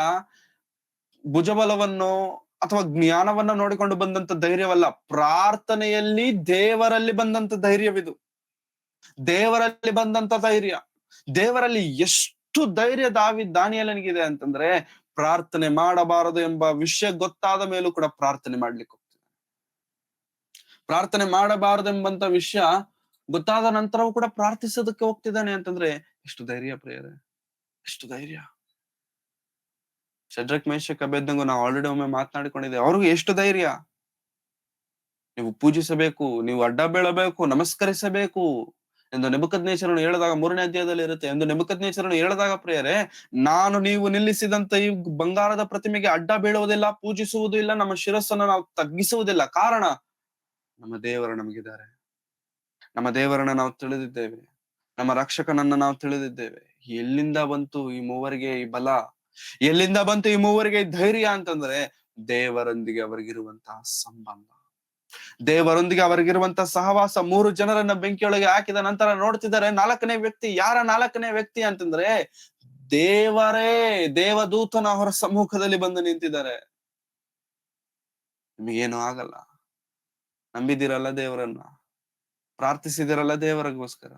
ಭುಜಬಲವನ್ನು ಅಥವಾ ಜ್ಞಾನವನ್ನ ನೋಡಿಕೊಂಡು ಬಂದಂತ ಧೈರ್ಯವಲ್ಲ, ಪ್ರಾರ್ಥನೆಯಲ್ಲಿ ದೇವರಲ್ಲಿ ಬಂದಂತ ಧೈರ್ಯವಿದು. ದೇವರಲ್ಲಿ ಬಂದಂತ ಧೈರ್ಯ. ದೇವರಲ್ಲಿ ಎಷ್ಟು ಧೈರ್ಯ ದಾನಿಯೇಲನಿಗಿದೆ ಅಂತಂದ್ರೆ, ಪ್ರಾರ್ಥನೆ ಮಾಡಬಾರದು ಎಂಬ ವಿಷಯ ಗೊತ್ತಾದ ಮೇಲೂ ಕೂಡ ಪ್ರಾರ್ಥನೆ ಮಾಡ್ಲಿಕ್ಕೆ ಹೋಗ್ತಿದೆ. ಪ್ರಾರ್ಥನೆ ಮಾಡಬಾರದು ಎಂಬಂತ ವಿಷಯ ಗೊತ್ತಾದ ನಂತರವೂ ಕೂಡ ಪ್ರಾರ್ಥಿಸೋದಕ್ಕೆ ಹೋಗ್ತಿದ್ದಾನೆ ಅಂತಂದ್ರೆ ಎಷ್ಟು ಧೈರ್ಯ ಪ್ರಿಯರೇ, ಎಷ್ಟು ಧೈರ್ಯ. ಶದ್ರಕ್, ಮೇಷಕ್, ಅಬೇದ್ನೆಗೋ ನಾವು ಆಲ್ರೆಡಿ ಒಮ್ಮೆ ಮಾತನಾಡಿಕೊಂಡಿದ್ದೇವೆ. ಅವ್ರಿಗೆ ಎಷ್ಟು ಧೈರ್ಯ! ನೀವು ಪೂಜಿಸಬೇಕು, ನೀವು ಅಡ್ಡ ಬೀಳಬೇಕು, ನಮಸ್ಕರಿಸಬೇಕು ಎಂದು ನೆಬೂಕದ್ನೆಚ್ಚರನು ಹೇಳಿದಾಗ 3ನೇ ಅಧ್ಯಾಯದಲ್ಲಿ ಇರುತ್ತೆ. ಎಂದು ನೆಬೂಕದ್ನೆಚ್ಚರನು ಹೇಳಿದಾಗ ಪ್ರಿಯರೇ, ನೀವು ನಿಲ್ಲಿಸಿದಂತ ಈ ಬಂಗಾರದ ಪ್ರತಿಮೆಗೆ ಅಡ್ಡ ಬೀಳುವುದಿಲ್ಲ, ಪೂಜಿಸುವುದು ಇಲ್ಲ, ನಮ್ಮ ಶಿರಸ್ಸನ್ನು ನಾವು ತಗ್ಗಿಸುವುದಿಲ್ಲ. ಕಾರಣ, ನಮ್ಮ ದೇವರು ನಮಗಿದ್ದಾರೆ, ನಮ್ಮ ದೇವರನ್ನ ನಾವು ತಿಳಿದಿದ್ದೇವೆ, ನಮ್ಮ ರಕ್ಷಕನನ್ನ ನಾವು ತಿಳಿದಿದ್ದೇವೆ. ಎಲ್ಲಿಂದ ಬಂತು ಈ ಮೂವರಿಗೆ ಈ ಬಲ, ಎಲ್ಲಿಂದ ಬಂತು ಈ ಮೂವರಿಗೆ ಧೈರ್ಯ ಅಂತಂದ್ರೆ ದೇವರೊಂದಿಗೆ ಅವರಿಗಿರುವಂತಹ ಸಂಬಂಧ, ದೇವರೊಂದಿಗೆ ಅವರಿಗಿರುವಂತಹ ಸಹವಾಸ. 3 ಜನರನ್ನ ಬೆಂಕಿಯೊಳಗೆ ಹಾಕಿದ ನಂತರ ನೋಡ್ತಿದ್ದಾರೆ 4ನೇ ವ್ಯಕ್ತಿ. ಯಾರ 4ನೇ ವ್ಯಕ್ತಿ ಅಂತಂದ್ರೆ ದೇವರೇ, ದೇವದೂತನ ಅವರ ಸಮ್ಮುಖದಲ್ಲಿ ಬಂದು ನಿಂತಿದ್ದಾರೆ. ನಿಮಗೇನು ಆಗಲ್ಲ, ನಂಬಿದಿರಲ್ಲ ದೇವರನ್ನ, ಪ್ರಾರ್ಥಿಸಿದಿರಲ್ಲ ದೇವರಿಗೋಸ್ಕರ,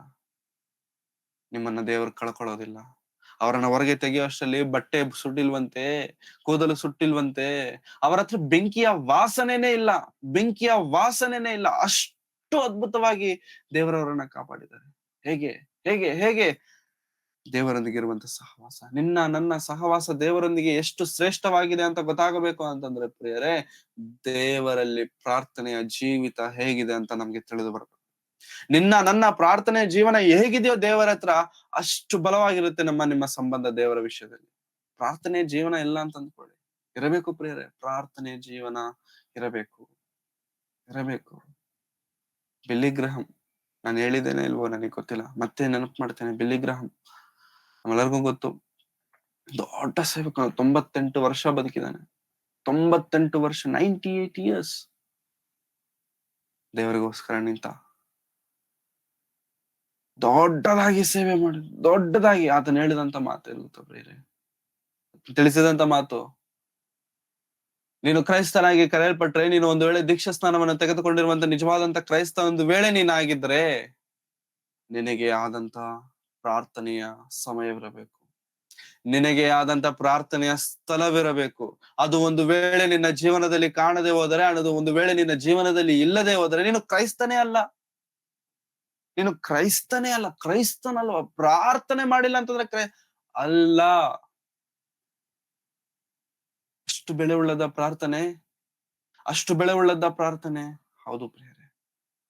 ನಿಮ್ಮನ್ನ ದೇವರು ಕಳ್ಕೊಳ್ಳೋದಿಲ್ಲ. ಅವರನ್ನ ಹೊರಗೆ ತೆಗೆಯುವಷ್ಟರಲ್ಲಿ ಬಟ್ಟೆ ಸುಟ್ಟಿಲ್ವಂತೆ, ಕೂದಲು ಸುಟ್ಟಿಲ್ವಂತೆ, ಅವರ ಹತ್ರ ಬೆಂಕಿಯ ವಾಸನೆನೇ ಇಲ್ಲ. ಅಷ್ಟು ಅದ್ಭುತವಾಗಿ ದೇವರವರನ್ನ ಕಾಪಾಡಿದ್ದಾರೆ. ಹೇಗೆ ಹೇಗೆ ಹೇಗೆ ದೇವರೊಂದಿಗೆ ಇರುವಂತ ಸಹವಾಸ, ನನ್ನ ಸಹವಾಸ ದೇವರೊಂದಿಗೆ ಎಷ್ಟು ಶ್ರೇಷ್ಠವಾಗಿದೆ ಅಂತ ಗೊತ್ತಾಗಬೇಕು ಅಂತಂದ್ರೆ ಪ್ರಿಯರೇ, ದೇವರಲ್ಲಿ ಪ್ರಾರ್ಥನೆಯ ಜೀವಿತ ಹೇಗಿದೆ ಅಂತ ನಮ್ಗೆ ತಿಳಿದು ಬರಬೇಕು. ನನ್ನ ಪ್ರಾರ್ಥನೆ ಜೀವನ ಹೇಗಿದೆಯೋ ದೇವರ ಹತ್ರ, ಅಷ್ಟು ಬಲವಾಗಿರುತ್ತೆ ನಿಮ್ಮ ಸಂಬಂಧ ದೇವರ ವಿಷಯದಲ್ಲಿ. ಪ್ರಾರ್ಥನೆಯ ಜೀವನ ಇಲ್ಲ ಅಂತ ಅಂದ್ಕೊಳ್ಳಿ, ಇರಬೇಕು ಪ್ರಿಯರೇ, ಪ್ರಾರ್ಥನೆಯ ಜೀವನ ಇರಬೇಕು. ಬಿಲ್ಲಿ ಗ್ರಹಂ, ನಾನು ಹೇಳಿದ್ದೇನೆ ಇಲ್ವೋ ನನಗೆ ಗೊತ್ತಿಲ್ಲ, ಮತ್ತೆ ನೆನಪು ಮಾಡ್ತೇನೆ. ಬಿಲ್ಲಿ ಗ್ರಹಂ ನಮ್ಮೆಲ್ಲರಿಗೂ ಗೊತ್ತು, ದೊಡ್ಡ ಸೇವಕ, 98 ವರ್ಷ ಬದುಕಿದ್ದಾನೆ. 98 ವರ್ಷ, 98 ಇಯರ್ಸ್ ದೇವರಿಗೋಸ್ಕರ ನಿಂತ, ದೊಡ್ಡದಾಗಿ ಸೇವೆ ಮಾಡಿ, ದೊಡ್ಡದಾಗಿ ಆತನ ಹೇಳಿದಂತ ಮಾತು ಇರುತ್ತೆ ಪ್ರಿಯರೇ, ತಿಳಿಸಿದಂತ ಮಾತು, ನೀನು ಕ್ರೈಸ್ತನಾಗಿ ಕರೆಯಲ್ಪಟ್ರೆ, ನೀನು ಒಂದು ವೇಳೆ ದೀಕ್ಷಾ ಸ್ನಾನವನ್ನು ತೆಗೆದುಕೊಂಡಿರುವಂತ ನಿಜವಾದಂತ ಕ್ರೈಸ್ತ ಒಂದು ವೇಳೆ ನೀನಾಗಿದ್ರೆ, ನಿನಗೆ ಆದಂತ ಪ್ರಾರ್ಥನೆಯ ಸಮಯವಿರಬೇಕು, ನಿನಗೆ ಆದಂತ ಪ್ರಾರ್ಥನೆಯ ಸ್ಥಳವಿರಬೇಕು. ಅದು ಒಂದು ವೇಳೆ ನಿನ್ನ ಜೀವನದಲ್ಲಿ ಕಾಣದೆ ಹೋದರೆ, ಅದು ಒಂದು ವೇಳೆ ನಿನ್ನ ಜೀವನದಲ್ಲಿ ಇಲ್ಲದೆ ಹೋದರೆ, ನೀನು ಕ್ರೈಸ್ತನೇ ಅಲ್ಲ. ನೀನು ಕ್ರೈಸ್ತನೇ ಅಲ್ಲ, ಕ್ರೈಸ್ತನಲ್ವ. ಪ್ರಾರ್ಥನೆ ಮಾಡಿಲ್ಲ ಅಂತಂದ್ರೆ ಅಲ್ಲ. ಅಷ್ಟು ಬೆಲೆ ಉಳ್ಳದ ಪ್ರಾರ್ಥನೆ, ಅಷ್ಟು ಬೆಳೆ ಉಳ್ಳದ ಪ್ರಾರ್ಥನೆ. ಹೌದು ಪ್ರಿಯರೇ,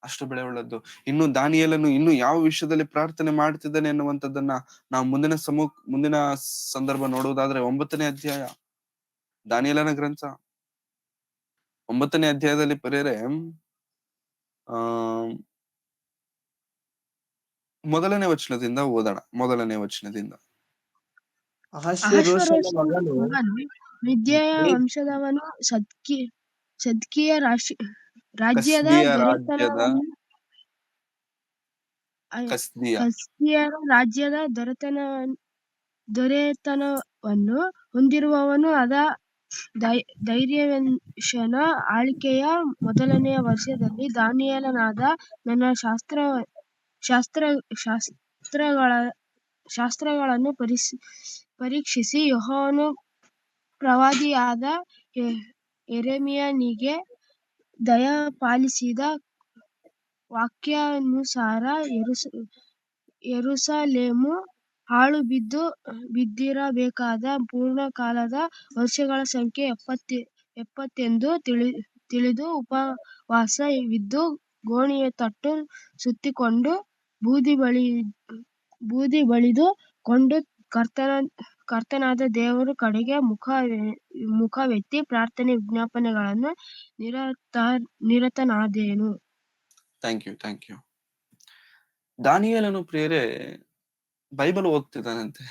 ಅಷ್ಟು ಬೆಳೆ ಉಳ್ಳದ್ದು. ಇನ್ನು ದಾನಿಯೇಲನು ಇನ್ನು ಯಾವ ವಿಷಯದಲ್ಲಿ ಪ್ರಾರ್ಥನೆ ಮಾಡ್ತಿದ್ದಾನೆ ಎನ್ನುವಂಥದ್ದನ್ನ ನಾವು ಮುಂದಿನ ಸಂದರ್ಭ ನೋಡುವುದಾದ್ರೆ 9ನೇ ಅಧ್ಯಾಯ, ದಾನಿಯೇಲನ ಗ್ರಂಥ 9ನೇ ಅಧ್ಯಾಯದಲ್ಲಿ ಪ್ರಿಯರೇ, ಆ 1ನೇ ವಚನದಿಂದ ಓದೋಣ. 1ನೇ ವಚನದಿಂದ.
ಅಹಷ್ವೇರೋಷನ
ಅಹಷ್ವೇರೋಷನ
ಮಗನು
ಮಗನು ಮಿದ್ಯೆಯ ವಂಶದವನು ಸದ್ಕಿಯ ರಾಜ್ಯದ
ಕಸ್ದಿಯ ರಾಜ್ಯದ
ದೊರೆತನವನ್ನು
ಕಸ್ದಿಯ
ಕಸ್ದಿಯರ ರಾಜ್ಯದ ದೊರೆತನವನ್ನು ಹೊಂದಿರುವವನು. ದೈರ್ಯವಂಶನ ಆಳ್ವಿಕೆಯ ಮೊದಲನೆಯ ವರ್ಷದಲ್ಲಿ ದಾನಿಯೇಲನಾದ ನನ್ನ ಶಾಸ್ತ್ರಗಳನ್ನು ಪರೀಕ್ಷಿಸಿ ಯೆಹೋವನು ಪ್ರವಾದಿಯಾದ ಯೆರೆಮೀಯನಿಗೆ ದಯಪಾಲಿಸಿದ ವಾಕ್ಯಾನುಸಾರ ಯೆರೂಸಲೇಮು ಹಾಳು ಬಿದ್ದಿರಬೇಕಾದ ಪೂರ್ಣಕಾಲದ ವರ್ಷಗಳ ಸಂಖ್ಯೆ 70 ತಿಳಿದು ಉಪವಾಸವಿದ್ದು ಗೋಣಿಯ ತಟ್ಟು ಸುತ್ತಿಕೊಂಡು ಬೂದಿ ಬಳಿದು ಕೊಂಡು ಕರ್ತನಾದ ದೇವರ ಕಡೆಗೆ ಮುಖವೆತ್ತಿ ಪ್ರಾರ್ಥನೆ ವಿಜ್ಞಾಪನೆಗಳನ್ನು ನಿರತನಾದೆನು.
Thank you. ದಾನಿಯೇಲನು ಪ್ರಿಯರೇ ಬೈಬಲ್ ಓದ್ತಿದ್ದಾನಂತೆ.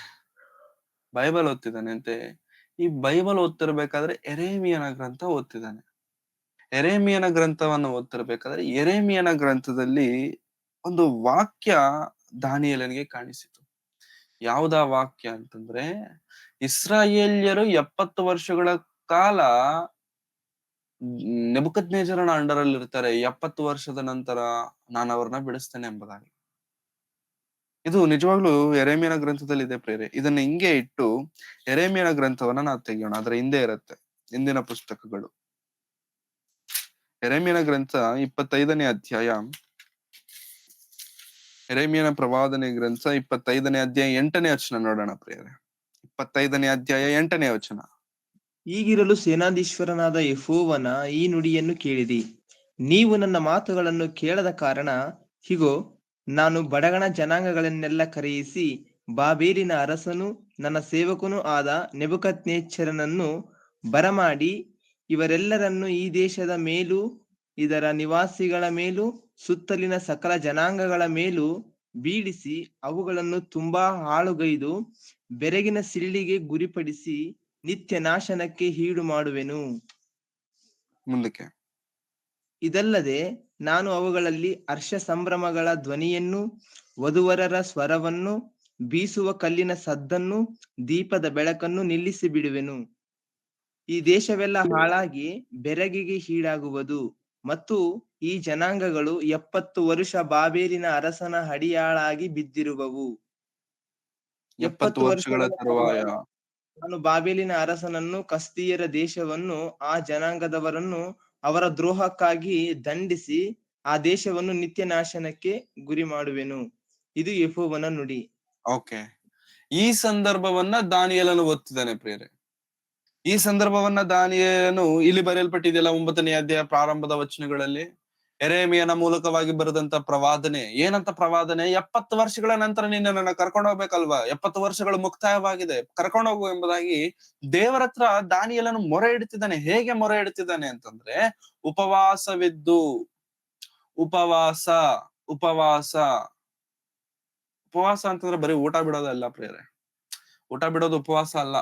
ಈ ಬೈಬಲ್ ಓದ್ತಿರ್ಬೇಕಾದ್ರೆ ಯೆರೆಮೀಯನ ಗ್ರಂಥ ಓದ್ತಿದ್ದಾನೆ. ಯೆರೆಮೀಯನ ಗ್ರಂಥವನ್ನು ಓದ್ತಿರ್ಬೇಕಾದ್ರೆ ಯೆರೆಮೀಯನ ಗ್ರಂಥದಲ್ಲಿ ಒಂದು ವಾಕ್ಯ ದಾನಿಯೇಲನಿಗೆ ಕಾಣಿಸಿತು. ಯಾವುದಾ ವಾಕ್ಯ ಅಂತಂದ್ರೆ, ಇಸ್ರಾಯೇಲ್ಯರು 70 ವರ್ಷಗಳ ಕಾಲ ನೆಬೂಕದ್ನೆಚ್ಚರನ ಅಂಡರ್ ಅಲ್ಲಿ ಇರ್ತಾರೆ. 70 ವರ್ಷದ ನಂತರ ನಾನು ಅವ್ರನ್ನ ಬಿಡಿಸ್ತೇನೆ ಎಂಬುದಾಗಿ. ಇದು ನಿಜವಾಗ್ಲೂ ಯೆರೆಮೀಯನ ಗ್ರಂಥದಲ್ಲಿ ಇದೆ ಪ್ರೇರೆ. ಇದನ್ನ ಹಿಂಗೆ ಇಟ್ಟು ಯೆರೆಮೀಯನ ಗ್ರಂಥವನ್ನ ನಾವು ತೆಗೆಯೋಣ. ಅದರ ಹಿಂದೆ ಇರುತ್ತೆ ಹಿಂದಿನ ಪುಸ್ತಕಗಳು. ಯೆರೆಮೀಯನ ಗ್ರಂಥ 25ನೇ ಅಧ್ಯಾಯ, ಯೆರೆಮೀಯನ ಪ್ರವಾದನೆ ಗ್ರಂಥ 25ನೇ ಅಧ್ಯಾಯ 8ನೇ ವಚನ ನೋಡೋಣ ಪ್ರಿಯರೇ. 25ನೇ ಅಧ್ಯಾಯ 8ನೇ ವಚನ.
ಹೀಗಿರಲು ಸೇನಾಧೀಶ್ವರನಾದ ಯೆಹೋವನ ಈ ನುಡಿಯನ್ನು ಕೇಳಿರಿ. ನೀವು ನನ್ನ ಮಾತುಗಳನ್ನು ಕೇಳದ ಕಾರಣ ಹೀಗೋ, ನಾನು ಬಡಗಣ ಜನಾಂಗಗಳನ್ನೆಲ್ಲ ಕರೆಯಿಸಿ ಬಾಬೇಲಿನ ಅರಸನು ನನ್ನ ಸೇವಕನೂ ಆದ ನೆಬೂಕದ್ನೆಚ್ಚರನನ್ನು ಬರಮಾಡಿ ಇವರೆಲ್ಲರನ್ನು ಈ ದೇಶದ ಮೇಲೂ ಇದರ ನಿವಾಸಿಗಳ ಮೇಲೂ ಸುತ್ತಲಿನ ಸಕಲ ಜನಾಂಗಗಳ ಮೇಲೂ ಬೀಳಿಸಿ ಅವುಗಳನ್ನು ತುಂಬಾ ಹಾಳುಗೈದು ಬೆರಗಿನ ಸಿಳ್ಳಿಗೆ ಗುರಿಪಡಿಸಿ ನಿತ್ಯ ನಾಶನಕ್ಕೆ ಈಡು ಮಾಡುವೆನು.
ಮುಂದಕ್ಕೆ,
ಇದಲ್ಲದೆ ನಾನು ಅವುಗಳಲ್ಲಿ ಹರ್ಷ ಸಂಭ್ರಮಗಳ ಧ್ವನಿಯನ್ನು, ವಧುವರರ ಸ್ವರವನ್ನು, ಬೀಸುವ ಕಲ್ಲಿನ ಸದ್ದನ್ನು, ದೀಪದ ಬೆಳಕನ್ನು ನಿಲ್ಲಿಸಿ ಬಿಡುವೆನು. ಈ ದೇಶವೆಲ್ಲ ಹಾಳಾಗಿ ಬೆರಗಿಗೆ ಈಡಾಗುವುದು ಮತ್ತು ಈ ಜನಾಂಗಗಳು 70 ವರುಷ ಬಾಬೇಲಿನ ಅರಸನ ಅಡಿಯಾಳಾಗಿ ಬಿದ್ದಿರುವವು.
70 ವರ್ಷಗಳ ತರುವಾಯ
ನಾನು ಬಾಬೇಲಿನ ಅರಸನನ್ನು, ಕಸ್ದೀಯರ ದೇಶವನ್ನು, ಆ ಜನಾಂಗದವರನ್ನು ಅವರ ದ್ರೋಹಕ್ಕಾಗಿ ದಂಡಿಸಿ ಆ ದೇಶವನ್ನು ನಿತ್ಯ ನಾಶನಕ್ಕೆ ಗುರಿ ಮಾಡುವೆನು. ಇದು ಯೆಹೋವನ ನುಡಿ.
ಓಕೆ, ಈ ಸಂದರ್ಭವನ್ನ ದಾನಿಯೇಲನು ಓದ್ತಿದ್ದಾನೆ ಪ್ರಿಯರೇ. ಈ ಸಂದರ್ಭವನ್ನ ದಾನಿಯೇಲನು ಇಲ್ಲಿ ಬರೆಯಲ್ಪಟ್ಟಿದೆಯಲ್ಲ 9ನೇ ಅಧ್ಯಾಯ ಪ್ರಾರಂಭದ ವಚನಗಳಲ್ಲಿ ಯೆರೆಮೀಯನ ಮೂಲಕವಾಗಿ ಬರೆದಂತ ಪ್ರವಾದನೆ. ಏನಂತ ಪ್ರವಾದನೆ? 70 ವರ್ಷಗಳ ನಂತರ ನಿನ್ನನ್ನ ಕರ್ಕೊಂಡು ಹೋಗ್ಬೇಕಲ್ವಾ, 70 ವರ್ಷಗಳು ಮುಕ್ತಾಯವಾಗಿದೆ, ಕರ್ಕೊಂಡು ಹೋಗು ಎಂಬುದಾಗಿ ದೇವರ ಹತ್ರ ದಾನಿಯೇಲನು ಮೊರೆ ಇಡ್ತಿದ್ದಾನೆ. ಹೇಗೆ ಮೊರೆ ಇಡ್ತಿದ್ದಾನೆ ಅಂತಂದ್ರೆ, ಉಪವಾಸವಿದ್ದು. ಉಪವಾಸ ಅಂತಂದ್ರೆ ಬರೀ ಊಟ ಬಿಡೋದಲ್ಲ ಪ್ರಿಯರೇ. ಊಟ ಬಿಡೋದು ಉಪವಾಸ ಅಲ್ಲ.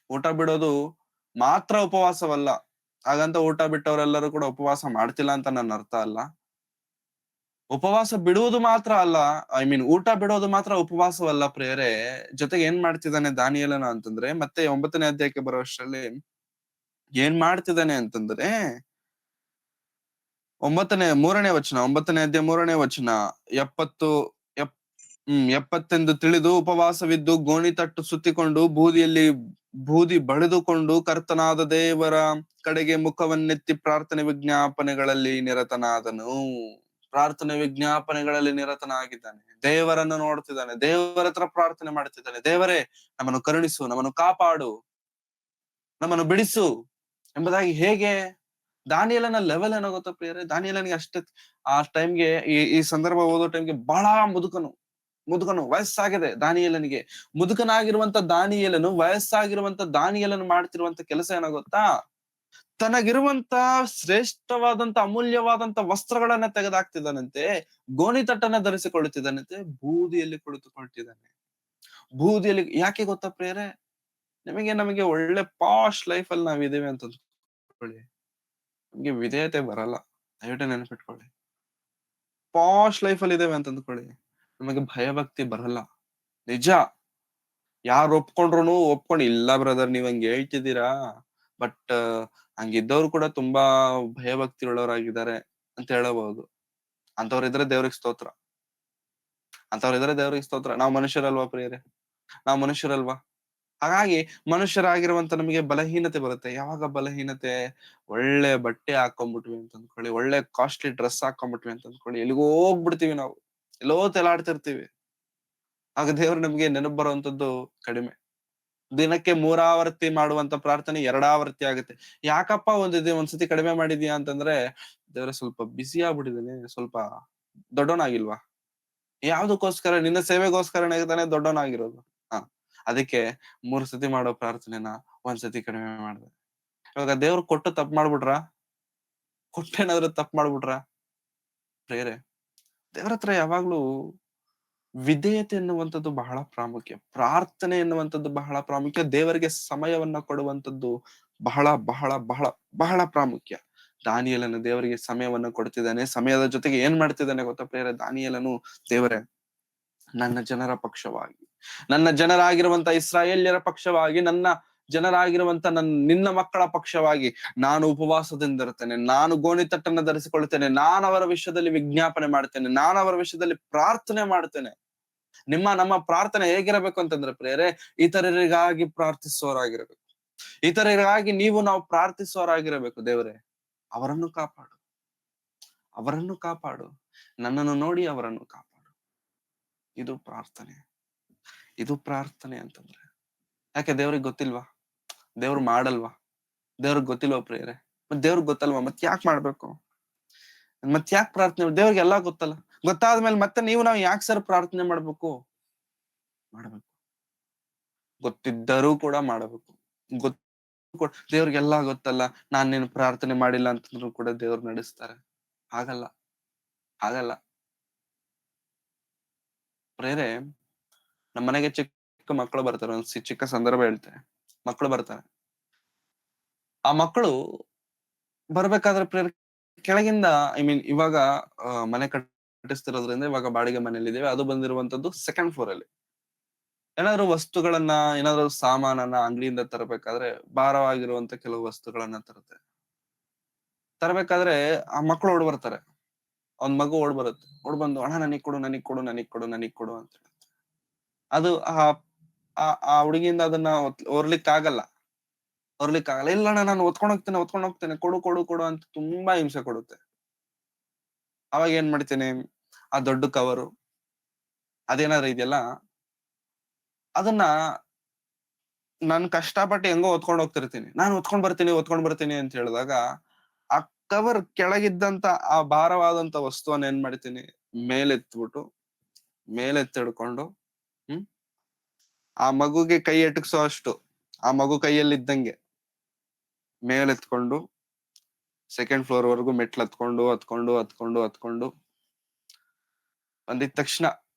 ಊಟ ಬಿಡೋದು ಮಾತ್ರ ಉಪವಾಸವಲ್ಲ. ಹಾಗಂತ ಊಟ ಬಿಟ್ಟವರೆಲ್ಲರೂ ಕೂಡ ಉಪವಾಸ ಮಾಡ್ತಿಲ್ಲ ಅಂತ ನನ್ನ ಅರ್ಥ ಅಲ್ಲ. ಉಪವಾಸ ಬಿಡುವುದು ಮಾತ್ರ ಅಲ್ಲ, ಊಟ ಬಿಡೋದು ಮಾತ್ರ ಉಪವಾಸವಲ್ಲ ಪ್ರಿಯರೇ. ಜೊತೆಗೆ ಏನ್ ಮಾಡ್ತಿದ್ದಾನೆ ದಾನಿಯೇಲನು ಅಂತಂದ್ರೆ, ಮತ್ತೆ 9ನೇ ಅಧ್ಯಾಯಕ್ಕೆ ಬರುವಷ್ಟರಲ್ಲಿ ಏನ್ ಮಾಡ್ತಿದ್ದಾನೆ ಅಂತಂದ್ರೆ, 9ನೇ ವಚನ, 9ನೇ ಅಧ್ಯಾಯ 3ನೇ ವಚನ, 70 ತಿಳಿದು ಉಪವಾಸವಿದ್ದು ಗೋಣಿತಟ್ಟು ಸುತ್ತಿಕೊಂಡು ಬೂದಿ ಬಳಿದುಕೊಂಡು ಕರ್ತನಾದ ದೇವರ ಕಡೆಗೆ ಮುಖವನ್ನೆತ್ತಿ ಪ್ರಾರ್ಥನೆ ವಿಜ್ಞಾಪನೆಗಳಲ್ಲಿ ನಿರತನಾದನು. ಪ್ರಾರ್ಥನೆ ವಿಜ್ಞಾಪನೆಗಳಲ್ಲಿ ನಿರತನಾಗಿದ್ದಾನೆ. ದೇವರನ್ನು ನೋಡ್ತಿದ್ದಾನೆ, ದೇವರ ಹತ್ರ ಪ್ರಾರ್ಥನೆ ಮಾಡ್ತಿದ್ದಾನೆ. ದೇವರೇ, ನಮ್ಮನ್ನು ಕರುಣಿಸು, ನಮ್ಮನ್ನು ಕಾಪಾಡು, ನಮ್ಮನ್ನು ಬಿಡಿಸು ಎಂಬುದಾಗಿ. ಹೇಗೆ? ದಾನಿಯೇಲನ ಲೆವೆಲ್ ಏನೋ ಗೊತ್ತಾ ಪ್ರಿಯರೇ? ದಾನಿಯೇಲನಿಗೆ ಅಷ್ಟೇ ಆ ಟೈಮ್ಗೆ, ಈ ಸಂದರ್ಭ ಓದೋ ಟೈಮ್ಗೆ ಬಹಳ ಮುದುಕನು ವಯಸ್ಸಾಗಿದೆ ದಾನಿಯೇಲನಿಗೆ. ಮುದುಕನಾಗಿರುವಂತ ದಾನಿಯೇಲನು, ವಯಸ್ಸಾಗಿರುವಂತ ದಾನಿಯೇಲನು ಮಾಡ್ತಿರುವಂತ ಕೆಲಸ ಏನೋ ಗೊತ್ತಾ? ತನಗಿರುವಂತ ಶ್ರೇಷ್ಠವಾದಂತ ಅಮೂಲ್ಯವಾದಂತ ವಸ್ತ್ರಗಳನ್ನ ತೆಗೆದಾಕ್ತಿದ್ದಾನಂತೆ, ಗೋಣಿತಟ್ಟನ್ನ ಧರಿಸಿಕೊಳ್ಳುತ್ತಿದ್ದಾನಂತೆ, ಬೂದಿಯಲ್ಲಿ ಕುಳಿತುಕೊಳ್ತಿದ್ದಾನೆ. ಬೂದಿಯಲ್ಲಿ ಯಾಕೆ ಗೊತ್ತಾ ಪ್ರಿಯರೇ? ನಮಗೆ ಒಳ್ಳೆ ಪಾಶ್ ಲೈಫ್ ಅಲ್ಲಿ ನಾವಿದ್ದೇವೆ ಅಂತ ಅಂದ್ಕೊಳ್ಳಿ, ನಮ್ಗೆ ವಿಧೇಯತೆ ಬರಲ್ಲ. ದಯವಿಟ್ಟು ನೆನಪಿಟ್ಕೊಳ್ಳಿ. ಪಾಶ್ ಲೈಫ್ ಅಲ್ಲಿ ಇದ್ದೇವೆ ಅಂತ ಅಂದ್ಕೊಳ್ಳಿ, ನಮಗೆ ಭಯಭಕ್ತಿ ಬರಲ್ಲ. ನಿಜ. ಯಾರು ಒಪ್ಕೊಂಡು ಇಲ್ಲ ಬ್ರದರ್ ನೀವ್ ಹಂಗೆ ಹೇಳ್ತಿದ್ದೀರಾ, ಬಟ್ ಹಂಗಿದ್ದವ್ರು ಕೂಡ ತುಂಬಾ ಭಯಭಕ್ತಿ ಉಳ್ಳವರಾಗಿದ್ದಾರೆ ಅಂತ ಹೇಳಬಹುದು. ಅಂತವ್ರಿದ್ರೆ ದೇವ್ರಿಗೆ ಸ್ತೋತ್ರ, ನಾವ್ ಮನುಷ್ಯರಲ್ವಾ ಪ್ರಿಯರೇ? ನಾವ್ ಮನುಷ್ಯರಲ್ವಾ? ಹಾಗಾಗಿ ಮನುಷ್ಯರಾಗಿರುವಂತ ನಮಗೆ ಬಲಹೀನತೆ ಬರುತ್ತೆ. ಯಾವಾಗ ಬಲಹೀನತೆ? ಒಳ್ಳೆ ಬಟ್ಟೆ ಹಾಕೊಂಡ್ಬಿಟ್ವಿ ಅಂತ ಅಂದ್ಕೊಳ್ಳಿ, ಒಳ್ಳೆ ಕಾಸ್ಟ್ಲಿ ಡ್ರೆಸ್ ಹಾಕೊಂಡ್ಬಿಟ್ವಿ ಅಂತ ಅಂದ್ಕೊಳ್ಳಿ, ಎಲ್ಲಿಗೋ ಹೋಗ್ಬಿಡ್ತೀವಿ, ನಾವು ಎಲ್ಲೋ ತೆಲಾಡ್ತಿರ್ತೀವಿ. ಆಗ ದೇವ್ರು ನಮ್ಗೆ ನೆನಪು ಬರುವಂತದ್ದು ಕಡಿಮೆ. ದಿನಕ್ಕೆ 3 ಆವರ್ತಿ ಮಾಡುವಂತ ಪ್ರಾರ್ಥನೆ 2 ಆವರ್ತಿ ಆಗುತ್ತೆ. ಯಾಕಪ್ಪ ಒಂದ್ಸತಿ ಕಡಿಮೆ ಮಾಡಿದ್ಯಾ ಅಂತಂದ್ರೆ, ದೇವ್ರೆ ಸ್ವಲ್ಪ ಬಿಸಿ ಆಗ್ಬಿಟ್ಟಿದ್ದೀನಿ, ಸ್ವಲ್ಪ ದೊಡ್ಡವನಾಗಿಲ್ವಾ? ಯಾವ್ದಕ್ಕೋಸ್ಕರ? ನಿನ್ನ ಸೇವೆಗೋಸ್ಕರನೇ ತಾನೇ ದೊಡ್ಡವನಾಗಿರೋದು. ಅದಕ್ಕೆ 3 ಸತಿ ಮಾಡೋ ಪ್ರಾರ್ಥನೆನ 1 ಸತಿ ಕಡಿಮೆ ಮಾಡಿದೆ. ಇವಾಗ ದೇವ್ರು ಕೊಟ್ಟು ತಪ್ಪು ಕೊಟ್ಟೇನಾದ್ರೂ ತಪ್ಪು ಮಾಡ್ಬಿಟ್ರ ಪ್ರೇರೆ? ದೇವ್ರ ಹತ್ರ ಯಾವಾಗ್ಲೂ ವಿಧೇಯತೆ ಎನ್ನುವಂಥದ್ದು ಬಹಳ ಪ್ರಾಮುಖ್ಯ, ಪ್ರಾರ್ಥನೆ ಎನ್ನುವಂಥದ್ದು ಬಹಳ ಪ್ರಾಮುಖ್ಯ, ದೇವರಿಗೆ ಸಮಯವನ್ನ ಕೊಡುವಂಥದ್ದು ಬಹಳ ಬಹಳ ಬಹಳ ಬಹಳ ಪ್ರಾಮುಖ್ಯ. ದಾನಿಯೇಲನು ದೇವರಿಗೆ ಸಮಯವನ್ನ ಕೊಡ್ತಿದ್ದಾನೆ. ಸಮಯದ ಜೊತೆಗೆ ಏನ್ ಮಾಡ್ತಿದ್ದಾನೆ ಗೊತ್ತಾ ಪ್ರೇರೆ? ದಾನಿಯೇಲನು, ದೇವರೇ, ನನ್ನ ಜನರ ಪಕ್ಷವಾಗಿ, ನನ್ನ ಜನರಾಗಿರುವಂತ ಇಸ್ರಾಯೇಲ್ಯರ ಪಕ್ಷವಾಗಿ, ನನ್ನ ಜನರಾಗಿರುವಂತ ನಿನ್ನ ಮಕ್ಕಳ ಪಕ್ಷವಾಗಿ ನಾನು ಉಪವಾಸದಿಂದಿರ್ತೇನೆ, ನಾನು ಗೋಣಿತಟ್ಟನ್ನ ಧರಿಸಿಕೊಳ್ಳುತ್ತೇನೆ, ನಾನು ಅವರ ವಿಷಯದಲ್ಲಿ ವಿಜ್ಞಾಪನೆ ಮಾಡ್ತೇನೆ, ನಾನು ಅವರ ವಿಷಯದಲ್ಲಿ ಪ್ರಾರ್ಥನೆ ಮಾಡ್ತೇನೆ. ನಮ್ಮ ಪ್ರಾರ್ಥನೆ ಹೇಗಿರಬೇಕು ಅಂತಂದ್ರೆ ಪ್ರೇರೆ, ಇತರರಿಗಾಗಿ ಪ್ರಾರ್ಥಿಸೋರಾಗಿರ್ಬೇಕು. ಇತರರಿಗಾಗಿ ನಾವು ಪ್ರಾರ್ಥಿಸೋರಾಗಿರಬೇಕು. ದೇವರೇ, ಅವರನ್ನು ಕಾಪಾಡು, ನನ್ನನ್ನು ನೋಡಿ ಅವರನ್ನು ಕಾಪಾಡು. ಇದು ಪ್ರಾರ್ಥನೆ ಅಂತಂದ್ರೆ. ಯಾಕೆ ದೇವ್ರಿಗೆ ಗೊತ್ತಿಲ್ವಾ? ದೇವ್ರು ಮಾಡಲ್ವಾ? ದೇವ್ರಿಗೆ ಗೊತ್ತಿಲ್ವಾ ಪ್ರೇರೆ? ಮತ್ ದೇವ್ರಿಗೆ ಗೊತ್ತಲ್ವಾ? ಮತ್ ಯಾಕೆ ಮಾಡ್ಬೇಕು? ಮತ್ ಯಾಕೆ ಪ್ರಾರ್ಥನೆ? ದೇವ್ರಿಗೆ ಎಲ್ಲಾ ಗೊತ್ತಲ್ಲ. ಗೊತ್ತಾದ್ಮೇಲೆ ಮತ್ತೆ ನಾವು ಯಾಕೆ ಸರ್ ಪ್ರಾರ್ಥನೆ ಮಾಡ್ಬೇಕು? ಗೊತ್ತಿದ್ದರೂ ಕೂಡ ಮಾಡಬೇಕು. ದೇವ್ರಿಗೆಲ್ಲಾ ಗೊತ್ತಲ್ಲ, ನಾನ್ ನೀನು ಪ್ರಾರ್ಥನೆ ಮಾಡಿಲ್ಲ ಅಂತಂದ್ರು ಕೂಡ ದೇವ್ರು ನಡೆಸ್ತಾರೆ. ಆಗಲ್ಲ ಪ್ರೇರೆ. ನಮ್ಮನೆಗೆ ಚಿಕ್ಕ ಮಕ್ಕಳು ಬರ್ತಾರೆ. ಒಂದ್ ಚಿಕ್ಕ ಸಂದರ್ಭ ಹೇಳ್ತೇನೆ. ಮಕ್ಕಳು ಬರ್ತಾರೆ. ಆ ಮಕ್ಕಳು ಬರ್ಬೇಕಾದ್ರೆ ಪ್ರೇರೆ ಕೆಳಗಿಂದ, ಇವಾಗ ಮನೆ ಕಟ್ಟಿಸ್ತಿರೋದ್ರಿಂದ ಇವಾಗ ಬಾಡಿಗೆ ಮನೇಲಿ ಇದ್ದೇವೆ. ಅದು ಬಂದಿರುವಂತದ್ದು 2nd floor ಅಲ್ಲಿ. ಏನಾದ್ರು ವಸ್ತುಗಳನ್ನ, ಏನಾದ್ರು ಸಾಮಾನನ್ನ ಅಂಗಡಿಯಿಂದ ತರಬೇಕಾದ್ರೆ ಭಾರವಾಗಿರುವಂತ ಕೆಲವು ವಸ್ತುಗಳನ್ನ ತರಬೇಕಾದ್ರೆ ಆ ಮಕ್ಕಳು ಓಡ್ ಬರ್ತಾರೆ. ಒಂದ್ ಮಗು ಓಡ್ ಬಂದು, ಅಣ್ಣ ನನಗ್ ಕೊಡು ಅಂತ ಹೇಳುತ್ತೆ. ಅದು ಆ ಹುಡುಗಿಯಿಂದ ಅದನ್ನ ಹೊರ್ಲಿಕ್ಕಾಗಲ್ಲ. ಇಲ್ಲ ಅಣ್ಣ, ನಾನು ಹೊತ್ಕೊಂಡ್ ಹೋಗ್ತೇನೆ, ಕೊಡು ಅಂತ ತುಂಬಾ ಹಿಂಸೆ ಕೊಡುತ್ತೆ. ಅವಾಗ ಏನ್ ಮಾಡ್ತೇನೆ, ಆ ದೊಡ್ಡ ಕವರು ಅದೇನಾದ್ರು ಇದೆಯಲ್ಲ, ಅದನ್ನ ನಾನ್ ಕಷ್ಟಪಟ್ಟು ಹೆಂಗೋ ಹೊತ್ಕೊಂಡ್ ಹೋಗ್ತಿರ್ತೀನಿ. ನಾನು ಹೊತ್ಕೊಂಡ್ ಬರ್ತೀನಿ ಅಂತ ಹೇಳಿದಾಗ, ಆ ಕವರ್ ಕೆಳಗಿದ್ದಂತ ಆ ಭಾರವಾದಂತ ವಸ್ತುವನ್ನ ಏನ್ ಮಾಡ್ತೀನಿ, ಮೇಲೆತ್ತಿಡ್ಕೊಂಡು ಆ ಮಗುಗೆ ಕೈ ಎಟಕ್ಸೋ ಅಷ್ಟು, ಆ ಮಗು ಕೈಯಲ್ಲಿದ್ದಂಗೆ ಮೇಲೆತ್ಕೊಂಡು 2nd floor ವರೆಗೂ ಮೆಟ್ಲು ಹತ್ಕೊಂಡು ಬಂದಿದ ತಕ್ಷಣ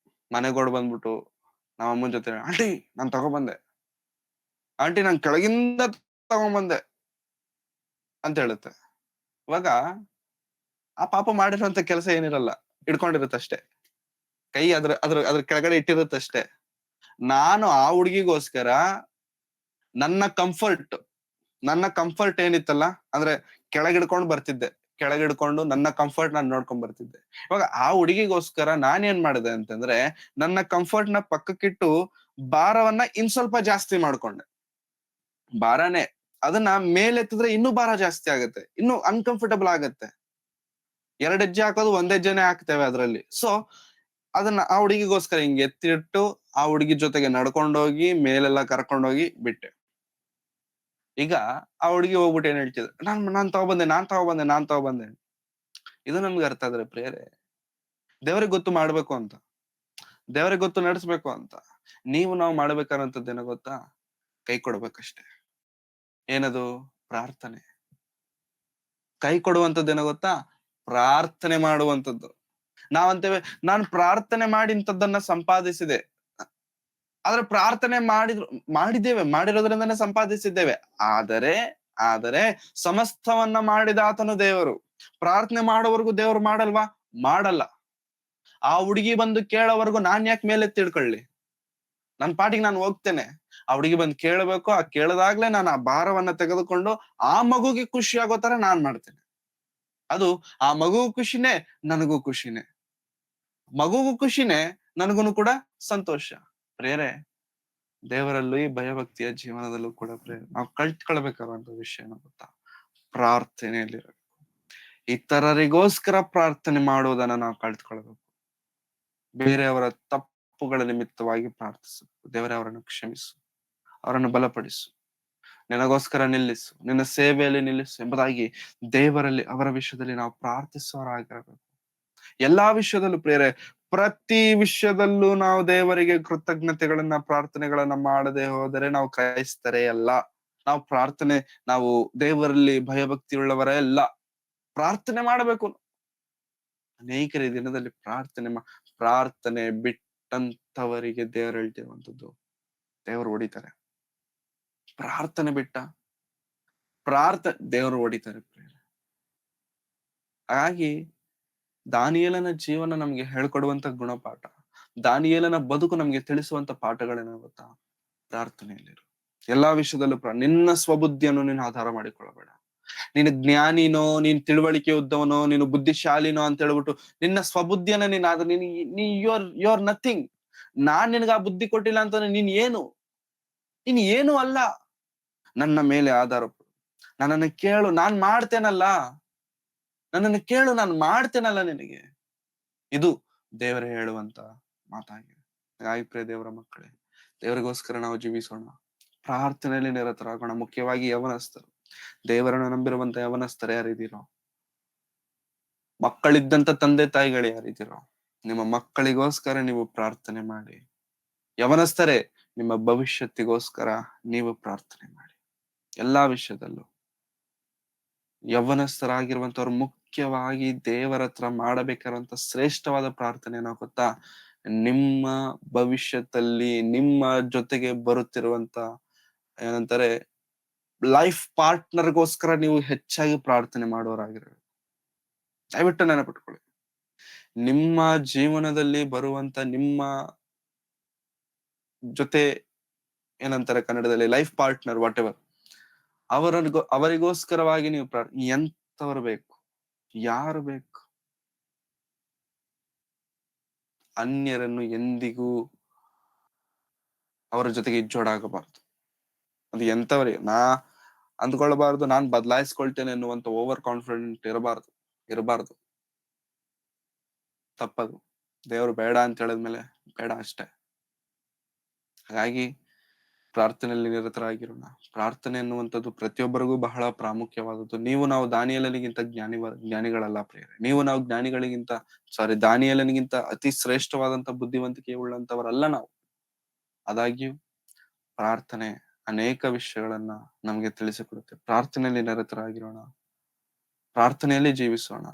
ಮನೆಗೋಡ್ ಬಂದ್ಬಿಟ್ಟು ನಮ್ಮ ಅಮ್ಮನ ಜೊತೆ, ಆಂಟಿ ನಾನ್ ತಗೊಂಬಂದೆ, ಆಂಟಿ ನಾನ್ ಕೆಳಗಿಂದ ತಗೊಂಬಂದೆ ಅಂತ ಹೇಳುತ್ತೆ. ಇವಾಗ ಆ ಪಾಪ ಮಾಡಿರುವಂತ ಕೆಲಸ ಏನಿರಲ್ಲ, ಇಟ್ಕೊಂಡಿರುತ್ತಷ್ಟೇ, ಕೈ ಅದ್ರ ಕೆಳಗಡೆ ಇಟ್ಟಿರುತ್ತಷ್ಟೇ. ನಾನು ಆ ಹುಡುಗಿಗೋಸ್ಕರ ನನ್ನ ಕಂಫರ್ಟ್, ನನ್ನ ಕಂಫರ್ಟ್ ಏನಿತ್ತಲ್ಲ, ಅಂದ್ರೆ ಕೆಳಗಿಡ್ಕೊಂಡು ಬರ್ತಿದ್ದೆ, ಕೆಳಗಿಡ್ಕೊಂಡು ನನ್ನ ಕಂಫರ್ಟ್ ನಾನ್ ನೋಡ್ಕೊಂಡ್ ಬರ್ತಿದ್ದೆ. ಇವಾಗ ಆ ಹುಡುಗಿಗೋಸ್ಕರ ನಾನ್ ಏನ್ ಮಾಡಿದೆ ಅಂತಂದ್ರೆ, ನನ್ನ ಕಂಫರ್ಟ್ ನ ಪಕ್ಕಕ್ಕಿಟ್ಟು ಭಾರವನ್ನ ಇನ್ ಸ್ವಲ್ಪ ಜಾಸ್ತಿ ಮಾಡ್ಕೊಂಡೆ. ಭಾರನೇ ಅದನ್ನ ಮೇಲೆತ್ತಿದ್ರೆ ಇನ್ನೂ ಭಾರ ಜಾಸ್ತಿ ಆಗುತ್ತೆ, ಇನ್ನೂ ಅನ್ಕಂಫರ್ಟಬಲ್ ಆಗತ್ತೆ. 2 ಹೆಜ್ಜೆ ಹಾಕೋದು 1 ಹೆಜ್ಜೆನೆ ಹಾಕ್ತೇವೆ ಅದ್ರಲ್ಲಿ. ಸೊ ಅದನ್ನ ಆ ಹುಡುಗಿಗೋಸ್ಕರ ಹಿಂಗ್ ಎತ್ತಿಟ್ಟು ಆ ಹುಡುಗಿ ಜೊತೆಗೆ ನಡ್ಕೊಂಡೋಗಿ ಮೇಲೆಲ್ಲ ಕರ್ಕೊಂಡೋಗಿ ಬಿಟ್ಟೆ. ಈಗ ಆ ಹುಡುಗಿ ಹೋಗ್ಬಿಟ್ಟು ಏನ್ ಹೇಳ್ತಿದ್ರು, ನಾನ್ ತಗೊಬಂದೆ. ಇದು ನಮ್ಗೆ ಅರ್ಥ ಆದ್ರೆ ಪ್ರೇರೆ, ದೇವ್ರಿಗೆ ಗೊತ್ತು ಮಾಡ್ಬೇಕು ಅಂತ, ದೇವ್ರಿಗೆ ಗೊತ್ತು ನಡೆಸ್ಬೇಕು ಅಂತ. ನಾವು ಮಾಡ್ಬೇಕಾದಂತದ್ದೇನೋ ಗೊತ್ತಾ? ಕೈ ಕೊಡ್ಬೇಕಷ್ಟೆ. ಏನದು? ಪ್ರಾರ್ಥನೆ. ಕೈ ಕೊಡುವಂತದ್ದೇನೋ ಗೊತ್ತಾ? ಪ್ರಾರ್ಥನೆ ಮಾಡುವಂತದ್ದು. ನಾವಂತೇವೆ, ನಾನ್ ಪ್ರಾರ್ಥನೆ ಮಾಡಿ ಇಂಥದ್ದನ್ನ ಸಂಪಾದಿಸಿದೆ. ಆದ್ರೆ ಪ್ರಾರ್ಥನೆ ಮಾಡಿರೋದ್ರಿಂದನೇ ಸಂಪಾದಿಸಿದ್ದೇವೆ. ಆದರೆ ಸಮಸ್ತವನ್ನ ಮಾಡಿದ ಆತನು ದೇವರು. ಪ್ರಾರ್ಥನೆ ಮಾಡೋವರೆಗೂ ದೇವ್ರು ಮಾಡಲ್ವಾ? ಮಾಡಲ್ಲ. ಆ ಹುಡುಗಿ ಬಂದು ಕೇಳೋವರೆಗೂ ನಾನ್ ಯಾಕೆ ಮೇಲೆ ತಿಳ್ಕೊಳ್ಳಿ? ನನ್ ಪಾಟಿಗೆ ನಾನು ಹೋಗ್ತೇನೆ. ಆ ಹುಡುಗಿ ಬಂದು ಕೇಳಬೇಕು, ಆ ಕೇಳದಾಗ್ಲೇ ನಾನು ಆ ಭಾರವನ್ನ ತೆಗೆದುಕೊಂಡು ಆ ಮಗುಗೆ ಖುಷಿ ಆಗೋ ತರ ನಾನ್ ಮಾಡ್ತೇನೆ. ಅದು ಆ ಮಗುಗೂ ಖುಷಿನೇ, ನನಗೂ ಖುಷಿನೇ. ಮಗುಗೂ ಖುಷಿನೇ, ನನಗೂ ಕೂಡ ಸಂತೋಷ. ಪ್ರೇರೆ, ದೇವರಲ್ಲೂ ಈ ಭಯಭಕ್ತಿಯ ಜೀವನದಲ್ಲೂ ಕೂಡ ಪ್ರೇರೆ ನಾವು ಕಲ್ತ್ಕೊಳ್ಬೇಕಾದಂತ ವಿಷಯ ಏನು ಗೊತ್ತಾ? ಪ್ರಾರ್ಥನೆಯಲ್ಲಿರಬೇಕು. ಇತರರಿಗೋಸ್ಕರ ಪ್ರಾರ್ಥನೆ ಮಾಡುವುದನ್ನ ನಾವು ಕಲ್ತ್ಕೊಳ್ಬೇಕು. ಬೇರೆಯವರ ತಪ್ಪುಗಳ ನಿಮಿತ್ತವಾಗಿ ಪ್ರಾರ್ಥಿಸು. ದೇವರೇ, ಅವರನ್ನು ಕ್ಷಮಿಸು, ಅವರನ್ನು ಬಲಪಡಿಸು, ನಿನಗೋಸ್ಕರ ನಿಲ್ಲಿಸು, ನಿನ್ನ ಸೇವೆಯಲ್ಲಿ ನಿಲ್ಲಿಸು ಎಂಬುದಾಗಿ ದೇವರಲ್ಲಿ ಅವರ ವಿಷಯದಲ್ಲಿ ನಾವು ಪ್ರಾರ್ಥಿಸುವವರಾಗಿರಬೇಕು. ಎಲ್ಲಾ ವಿಷಯದಲ್ಲೂ ಪ್ರೇರೆ, ಪ್ರತಿ ವಿಷಯದಲ್ಲೂ ನಾವು ದೇವರಿಗೆ ಕೃತಜ್ಞತೆಗಳನ್ನ ಪ್ರಾರ್ಥನೆಗಳನ್ನ ಮಾಡದೆ ಹೋದರೆ ನಾವು ಕ್ರೈಸ್ತರೇ ಅಲ್ಲ. ನಾವು ದೇವರಲ್ಲಿ ಭಯಭಕ್ತಿ ಉಳ್ಳವರೇ ಅಲ್ಲ. ಪ್ರಾರ್ಥನೆ ಮಾಡಬೇಕು. ಅನೇಕರ ಈ ದಿನದಲ್ಲಿ ಪ್ರಾರ್ಥನೆ ಬಿಟ್ಟಂತವರಿಗೆ ದೇವರು ಹೇಳ್ತಿರುವಂತದ್ದು, ದೇವರು ಹೊಡಿತಾರೆ. ಪ್ರಾರ್ಥನೆ ಬಿಟ್ಟ ದೇವರು ಹೊಡಿತಾರೆ ಪ್ರೇರೆ. ಹಾಗಾಗಿ ದಾನಿಯೇಲನ ಜೀವನ ನಮ್ಗೆ ಹೇಳ್ಕೊಡುವಂತ ಗುಣಪಾಠ, ದಾನಿಯೇಲನ ಬದುಕು ನಮ್ಗೆ ತಿಳಿಸುವಂತ ಪಾಠಗಳೇನೋ ಗೊತ್ತಾ? ಪ್ರಾರ್ಥನೆಯಲ್ಲಿರು. ಎಲ್ಲಾ ವಿಷಯದಲ್ಲೂ ನಿನ್ನ ಸ್ವಬುದ್ಧಿಯನ್ನು ನೀನು ಆಧಾರ ಮಾಡಿಕೊಳ್ಳಬೇಡ. ನೀನು ಜ್ಞಾನಿನೋ, ನೀನ್ ತಿಳುವಳಿಕೆ ಉದ್ದವನೋ, ನೀನು ಬುದ್ಧಿಶಾಲಿನೋ ಅಂತ ಹೇಳ್ಬಿಟ್ಟು ನಿನ್ನ ಸ್ವಬುದ್ಧಿಯನ್ನ ನೀನ್ ಯು ಆರ್ ನಥಿಂಗ್. ನಾನ್ ನಿನಗ ಆ ಬುದ್ಧಿ ಕೊಟ್ಟಿಲ್ಲ ಅಂತಂದ್ರೆ ನೀನ್ ಏನು ಅಲ್ಲ. ನನ್ನ ಮೇಲೆ ಆಧಾರ ಪಡು. ನನ್ನನ್ನು ಕೇಳು, ನಾನ್ ಮಾಡ್ತೇನಲ್ಲ. ನಾನು ಮಾಡ್ತೇನಲ್ಲ ನಿನಗೆ. ಇದು ದೇವರೇ ಹೇಳುವಂತ ಮಾತಾಗಿದೆ. ಹಾಗಾಗಿ ಪ್ರಿಯ ದೇವರ ಮಕ್ಕಳೇ, ದೇವರಿಗೋಸ್ಕರ ನಾವು ಜೀವಿಸೋಣ, ಪ್ರಾರ್ಥನೆಯಲ್ಲಿ ನಿರತರಾಗೋಣ. ಮುಖ್ಯವಾಗಿ ಯವನಸ್ಥರು, ದೇವರನ್ನು ನಂಬಿರುವಂತ ಯವನಸ್ಥರು ಯಾರಿದ್ದೀರೋ, ಮಕ್ಕಳಿದ್ದಂತ ತಂದೆ ತಾಯಿಗಳು ಯಾರಿದ್ದೀರೋ, ನಿಮ್ಮ ಮಕ್ಕಳಿಗೋಸ್ಕರ ನೀವು ಪ್ರಾರ್ಥನೆ ಮಾಡಿ. ಯವನಸ್ಥರೇ, ನಿಮ್ಮ ಭವಿಷ್ಯತ್ತಿಗೋಸ್ಕರ ನೀವು ಪ್ರಾರ್ಥನೆ ಮಾಡಿ. ಎಲ್ಲಾ ವಿಷಯದಲ್ಲೂ ಯವನಸ್ಥರಾಗಿರುವಂತವ್ರು ಮುಖ್ಯವಾಗಿ ದೇವರ ಹತ್ರ ಮಾಡಬೇಕಾದಂತ ಶ್ರೇಷ್ಠವಾದ ಪ್ರಾರ್ಥನೆ ಏನೋ ಗೊತ್ತಾ? ನಿಮ್ಮ ಭವಿಷ್ಯದಲ್ಲಿ ನಿಮ್ಮ ಜೊತೆಗೆ ಬರುತ್ತಿರುವಂತ ಏನಂತಾರೆ ಲೈಫ್ ಪಾರ್ಟ್ನರ್ಗೋಸ್ಕರ ನೀವು ಹೆಚ್ಚಾಗಿ ಪ್ರಾರ್ಥನೆ ಮಾಡೋರಾಗಿರ್ಬೇಕು. ದಯವಿಟ್ಟು ನೆನಪಿಟ್ಕೊಳ್ಳಿ. ನಿಮ್ಮ ಜೀವನದಲ್ಲಿ ಬರುವಂತ ನಿಮ್ಮ ಜೊತೆ ಏನಂತಾರೆ ಕನ್ನಡದಲ್ಲಿ ಲೈಫ್ ಪಾರ್ಟ್ನರ್, ವಾಟ್ ಎವರ್, ಅವರಿಗೋಸ್ಕರವಾಗಿ ನೀವು ಎಂತವರು ಬೇಕು, ಯಾರು ಬೇಕು? ಅನ್ಯರನ್ನು ಎಂದಿಗೂ ಅವರ ಜೊತೆಗೆ ಇಜ್ಜೋಡಾಗಬಾರ್ದು. ಅದು ಎಂತವರೇ ಅಂದ್ಕೊಳ್ಬಾರ್ದು, ನಾನ್ ಬದಲಾಯಿಸ್ಕೊಳ್ತೇನೆ ಎನ್ನುವಂತ ಓವರ್ ಕಾನ್ಫಿಡೆಂಟ್ ಇರಬಾರ್ದು. ತಪ್ಪದು. ದೇವ್ರು ಬೇಡ ಅಂತ ಹೇಳಿದ್ಮೇಲೆ ಬೇಡ ಅಷ್ಟೇ. ಹಾಗಾಗಿ ಪ್ರಾರ್ಥನೆಯಲ್ಲಿ ನಿರತರಾಗಿರೋಣ. ಪ್ರಾರ್ಥನೆ ಎನ್ನುವಂಥದ್ದು ಪ್ರತಿಯೊಬ್ಬರಿಗೂ ಬಹಳ ಪ್ರಾಮುಖ್ಯವಾದದ್ದು. ನಾವು ದಾನಿಯೇಲನಿಗಿಂತ ಜ್ಞಾನಿಗಳಲ್ಲ ಪ್ರಿಯರೇ. ದಾನಿಯೇಲನಿಗಿಂತ ಅತಿ ಶ್ರೇಷ್ಠವಾದಂತ ಬುದ್ಧಿವಂತಿಕೆ ಉಳ್ಳಂತವರಲ್ಲ ನಾವು. ಆದಾಗ್ಯೂ ಪ್ರಾರ್ಥನೆ ಅನೇಕ ವಿಷಯಗಳನ್ನ ನಮ್ಗೆ ತಿಳಿಸಿಕೊಡುತ್ತೆ. ಪ್ರಾರ್ಥನೆಯಲ್ಲಿ ನಿರತರಾಗಿರೋಣ, ಪ್ರಾರ್ಥನೆಯಲ್ಲಿ ಜೀವಿಸೋಣ,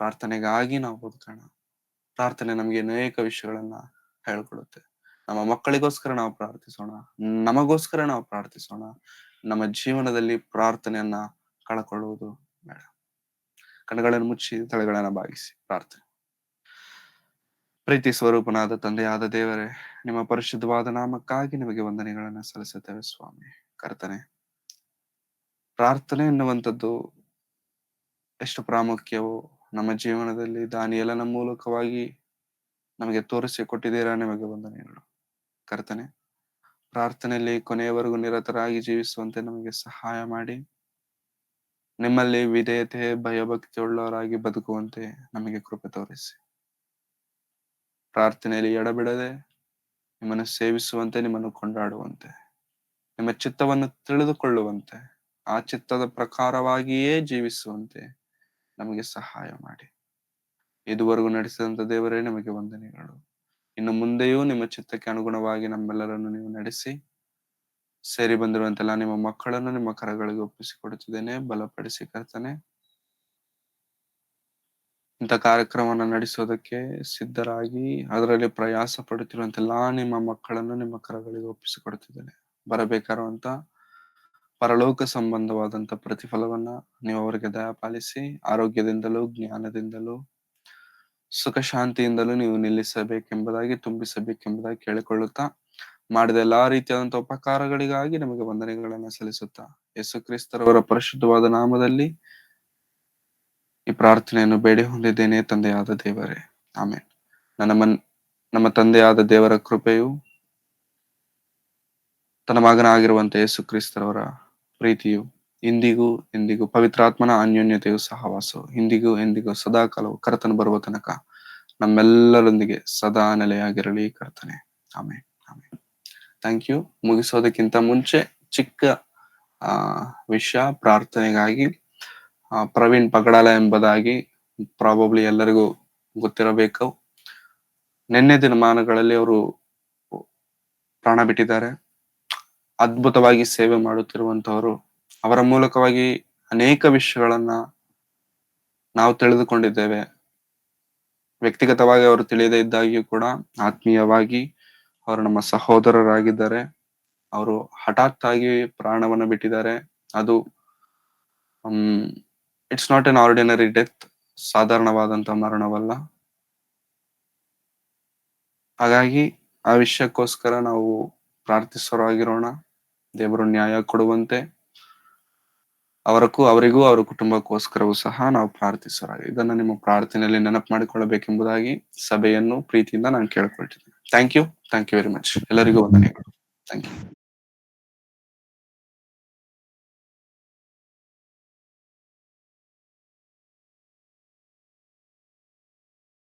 ಪ್ರಾರ್ಥನೆಗಾಗಿ ನಾವು ಬದುಕೋಣ. ಪ್ರಾರ್ಥನೆ ನಮ್ಗೆ ಅನೇಕ ವಿಷಯಗಳನ್ನ ಹೇಳ್ಕೊಡುತ್ತೆ. ನಮ್ಮ ಮಕ್ಕಳಿಗೋಸ್ಕರ ನಾವು ಪ್ರಾರ್ಥಿಸೋಣ, ನಮಗೋಸ್ಕರ ನಾವು ಪ್ರಾರ್ಥಿಸೋಣ. ನಮ್ಮ ಜೀವನದಲ್ಲಿ ಪ್ರಾರ್ಥನೆಯನ್ನ ಕಳ್ಕೊಳ್ಳುವುದು ಬೇಡ. ಕಣ್ಣುಗಳನ್ನು ಮುಚ್ಚಿ ತಲೆಗಳನ್ನ ಬಾಗಿಸಿ ಪ್ರಾರ್ಥನೆ. ಪ್ರೀತಿ ಸ್ವರೂಪನಾದ ತಂದೆಯಾದ ದೇವರೇ, ನಿಮ್ಮ ಪರಿಶುದ್ಧವಾದ ನಾಮಕ್ಕಾಗಿ ನಿಮಗೆ ವಂದನೆಗಳನ್ನ ಸಲ್ಲಿಸುತ್ತೇವೆ ಸ್ವಾಮಿ. ಕರ್ತನೆ, ಪ್ರಾರ್ಥನೆ ಎನ್ನುವಂಥದ್ದು ಎಷ್ಟು ಪ್ರಾಮುಖ್ಯವೋ ನಮ್ಮ ಜೀವನದಲ್ಲಿ ದಾನಿಯೇಲನ ಮೂಲಕವಾಗಿ ನಮಗೆ ತೋರಿಸಿಕೊಟ್ಟಿದ್ದೀರಾ, ನಿಮಗೆ ವಂದನೆಗಳು ಕರ್ತನೆ. ಪ್ರಾರ್ಥನೆಯಲ್ಲಿ ಕೊನೆಯವರೆಗೂ ನಿರತರಾಗಿ ಜೀವಿಸುವಂತೆ ನಮಗೆ ಸಹಾಯ ಮಾಡಿ, ನಿಮ್ಮಲ್ಲಿ ವಿಧೇಯತೆ ಭಯಭಕ್ತಿ ಉಳ್ಳವರಾಗಿ ಬದುಕುವಂತೆ ನಮಗೆ ಕೃಪೆ ತೋರಿಸಿ. ಪ್ರಾರ್ಥನೆಯಲ್ಲಿ ಎಡಬಿಡದೆ ನಿಮ್ಮನ್ನು ಸೇವಿಸುವಂತೆ, ನಿಮ್ಮನ್ನು ಕೊಂಡಾಡುವಂತೆ, ನಿಮ್ಮ ಚಿತ್ತವನ್ನು ತಿಳಿದುಕೊಳ್ಳುವಂತೆ, ಆ ಚಿತ್ತದ ಪ್ರಕಾರವಾಗಿಯೇ ಜೀವಿಸುವಂತೆ ನಮಗೆ ಸಹಾಯ ಮಾಡಿ. ಇದುವರೆಗೂ ನಡೆಸಿದಂತ ದೇವರೇ ನಿಮಗೆ ವಂದನೆಗಳು. ಇನ್ನು ಮುಂದೆಯೂ ನಿಮ್ಮ ಚಿತ್ತಕ್ಕೆ ಅನುಗುಣವಾಗಿ ನಮ್ಮೆಲ್ಲರನ್ನು ನೀವು ನಡೆಸಿ, ಸೇರಿ ಬಂದಿರುವಂತೆಲ್ಲ ನಿಮ್ಮ ಮಕ್ಕಳನ್ನು ನಿಮ್ಮ ಕರಗಳಿಗೆ ಒಪ್ಪಿಸಿಕೊಡುತ್ತಿದ್ದೇನೆ. ಬಲಪಡಿಸಿ ಕರ್ತನೆ. ಇಂಥ ಕಾರ್ಯಕ್ರಮವನ್ನು ನಡೆಸೋದಕ್ಕೆ ಸಿದ್ಧರಾಗಿ ಅದರಲ್ಲಿ ಪ್ರಯಾಸ ಪಡುತ್ತಿರುವಂತೆಲ್ಲ ನಿಮ್ಮ ಮಕ್ಕಳನ್ನು ನಿಮ್ಮ ಕರಗಳಿಗೆ ಒಪ್ಪಿಸಿಕೊಡುತ್ತಿದ್ದೇನೆ. ಬರಬೇಕಾರುವಂತ ಪರಲೋಕ ಸಂಬಂಧವಾದಂತ ಪ್ರತಿಫಲವನ್ನ ನೀವು ಅವರಿಗೆ ದಯಪಾಲಿಸಿ, ಆರೋಗ್ಯದಿಂದಲೂ ಜ್ಞಾನದಿಂದಲೂ ಸುಖ ಶಾಂತಿಯಿಂದಲೂ ನೀವು ನಿಲ್ಲಿಸಬೇಕೆಂಬುದಾಗಿ, ತುಂಬಿಸಬೇಕೆಂಬುದಾಗಿ ಕೇಳಿಕೊಳ್ಳುತ್ತಾ, ಮಾಡಿದ ಎಲ್ಲಾ ರೀತಿಯಾದಂತ ಉಪಕಾರಗಳಿಗಾಗಿ ನಮಗೆ ವಂದನೆಗಳನ್ನ ಸಲ್ಲಿಸುತ್ತಾ, ಯೇಸು ಕ್ರಿಸ್ತರವರ ಪರಿಶುದ್ಧವಾದ ನಾಮದಲ್ಲಿ ಈ ಪ್ರಾರ್ಥನೆಯನ್ನು ಬೇಡಿ ಹೊಂದಿದ್ದೇನೆ, ತಂದೆಯಾದ ದೇವರೇ, ಆಮೇನ್. ನಮ್ಮ ತಂದೆಯಾದ ದೇವರ ಕೃಪೆಯು, ತನ್ನ ಮಗನಾಗಿರುವಂತ ಯೇಸು ಕ್ರಿಸ್ತರವರ ಪ್ರೀತಿಯು, ಇಂದಿಗೂ ಎಂದಿಗೂ ಪವಿತ್ರಾತ್ಮನ ಅನ್ಯೋನ್ಯತೆಯು ಸಹವಾಸವು ಇಂದಿಗೂ ಎಂದಿಗೂ ಸದಾ ಕಾಲವು ಕರ್ತನು ಬರುವ ತನಕ ನಮ್ಮೆಲ್ಲರೊಂದಿಗೆ ಸದಾ ನೆಲೆಯಾಗಿರಲಿ ಕರ್ತನೆ. ಆಮೇನ್, ಆಮೇನ್. Thank you. ಮುಗಿಸೋದಕ್ಕಿಂತ ಮುಂಚೆ ಚಿಕ್ಕ ವಿಷಯ ಪ್ರಾರ್ಥನೆಗಾಗಿ, ಪ್ರವೀಣ್ ಪಗಡಾಲ ಎಂಬುದಾಗಿ ಪ್ರಾಬಬ್ಲಿ ಎಲ್ಲರಿಗೂ ಗೊತ್ತಿರಬೇಕು. ನಿನ್ನೆ ದಿನಮಾನಗಳಲ್ಲಿ ಅವರು ಪ್ರಾಣ ಬಿಟ್ಟಿದ್ದಾರೆ. ಅದ್ಭುತವಾಗಿ ಸೇವೆ ಮಾಡುತ್ತಿರುವಂತವರು. ಅವರ ಮೂಲಕವಾಗಿ ಅನೇಕ ವಿಷಯಗಳನ್ನ ನಾವು ತಿಳಿದುಕೊಂಡಿದ್ದೇವೆ. ವ್ಯಕ್ತಿಗತವಾಗಿ ಅವರು ತಿಳಿಯದೇ ಇದ್ದಾಗಿಯೂ ಕೂಡ ಆತ್ಮೀಯವಾಗಿ ಅವರು ನಮ್ಮ ಸಹೋದರರಾಗಿದ್ದಾರೆ. ಅವರು ಹಠಾತ್ ಆಗಿ ಪ್ರಾಣವನ್ನು ಬಿಟ್ಟಿದ್ದಾರೆ. ಅದು it's not an ordinary death, ಸಾಧಾರಣವಾದಂತ ಮರಣವಲ್ಲ. ಹಾಗಾಗಿ ಆ ವಿಷಯಕ್ಕೋಸ್ಕರ ನಾವು ಪ್ರಾರ್ಥಿಸೋರಾಗಿರೋಣ. ದೇವರು ನ್ಯಾಯ ಕೊಡುವಂತೆ ಅವರಿಗೂ ಅವರ ಕುಟುಂಬಕ್ಕೋಸ್ಕರವೂ ಸಹ ನಾವು ಪ್ರಾರ್ಥಿಸೋರಾಗಿ, ಇದನ್ನ ನಿಮ್ಮ ಪ್ರಾರ್ಥನೆಯಲ್ಲಿ ನೆನಪು ಮಾಡಿಕೊಳ್ಳಬೇಕೆಂಬುದಾಗಿ ಸಭೆಯನ್ನು ಪ್ರೀತಿಯಿಂದ ನಾನು ಕೇಳ್ಕೊಳ್ತಿದ್ದೇನೆ. Thank you very much. ಎಲ್ಲರಿಗೂ ವಂದನೆಗಳು. Thank you.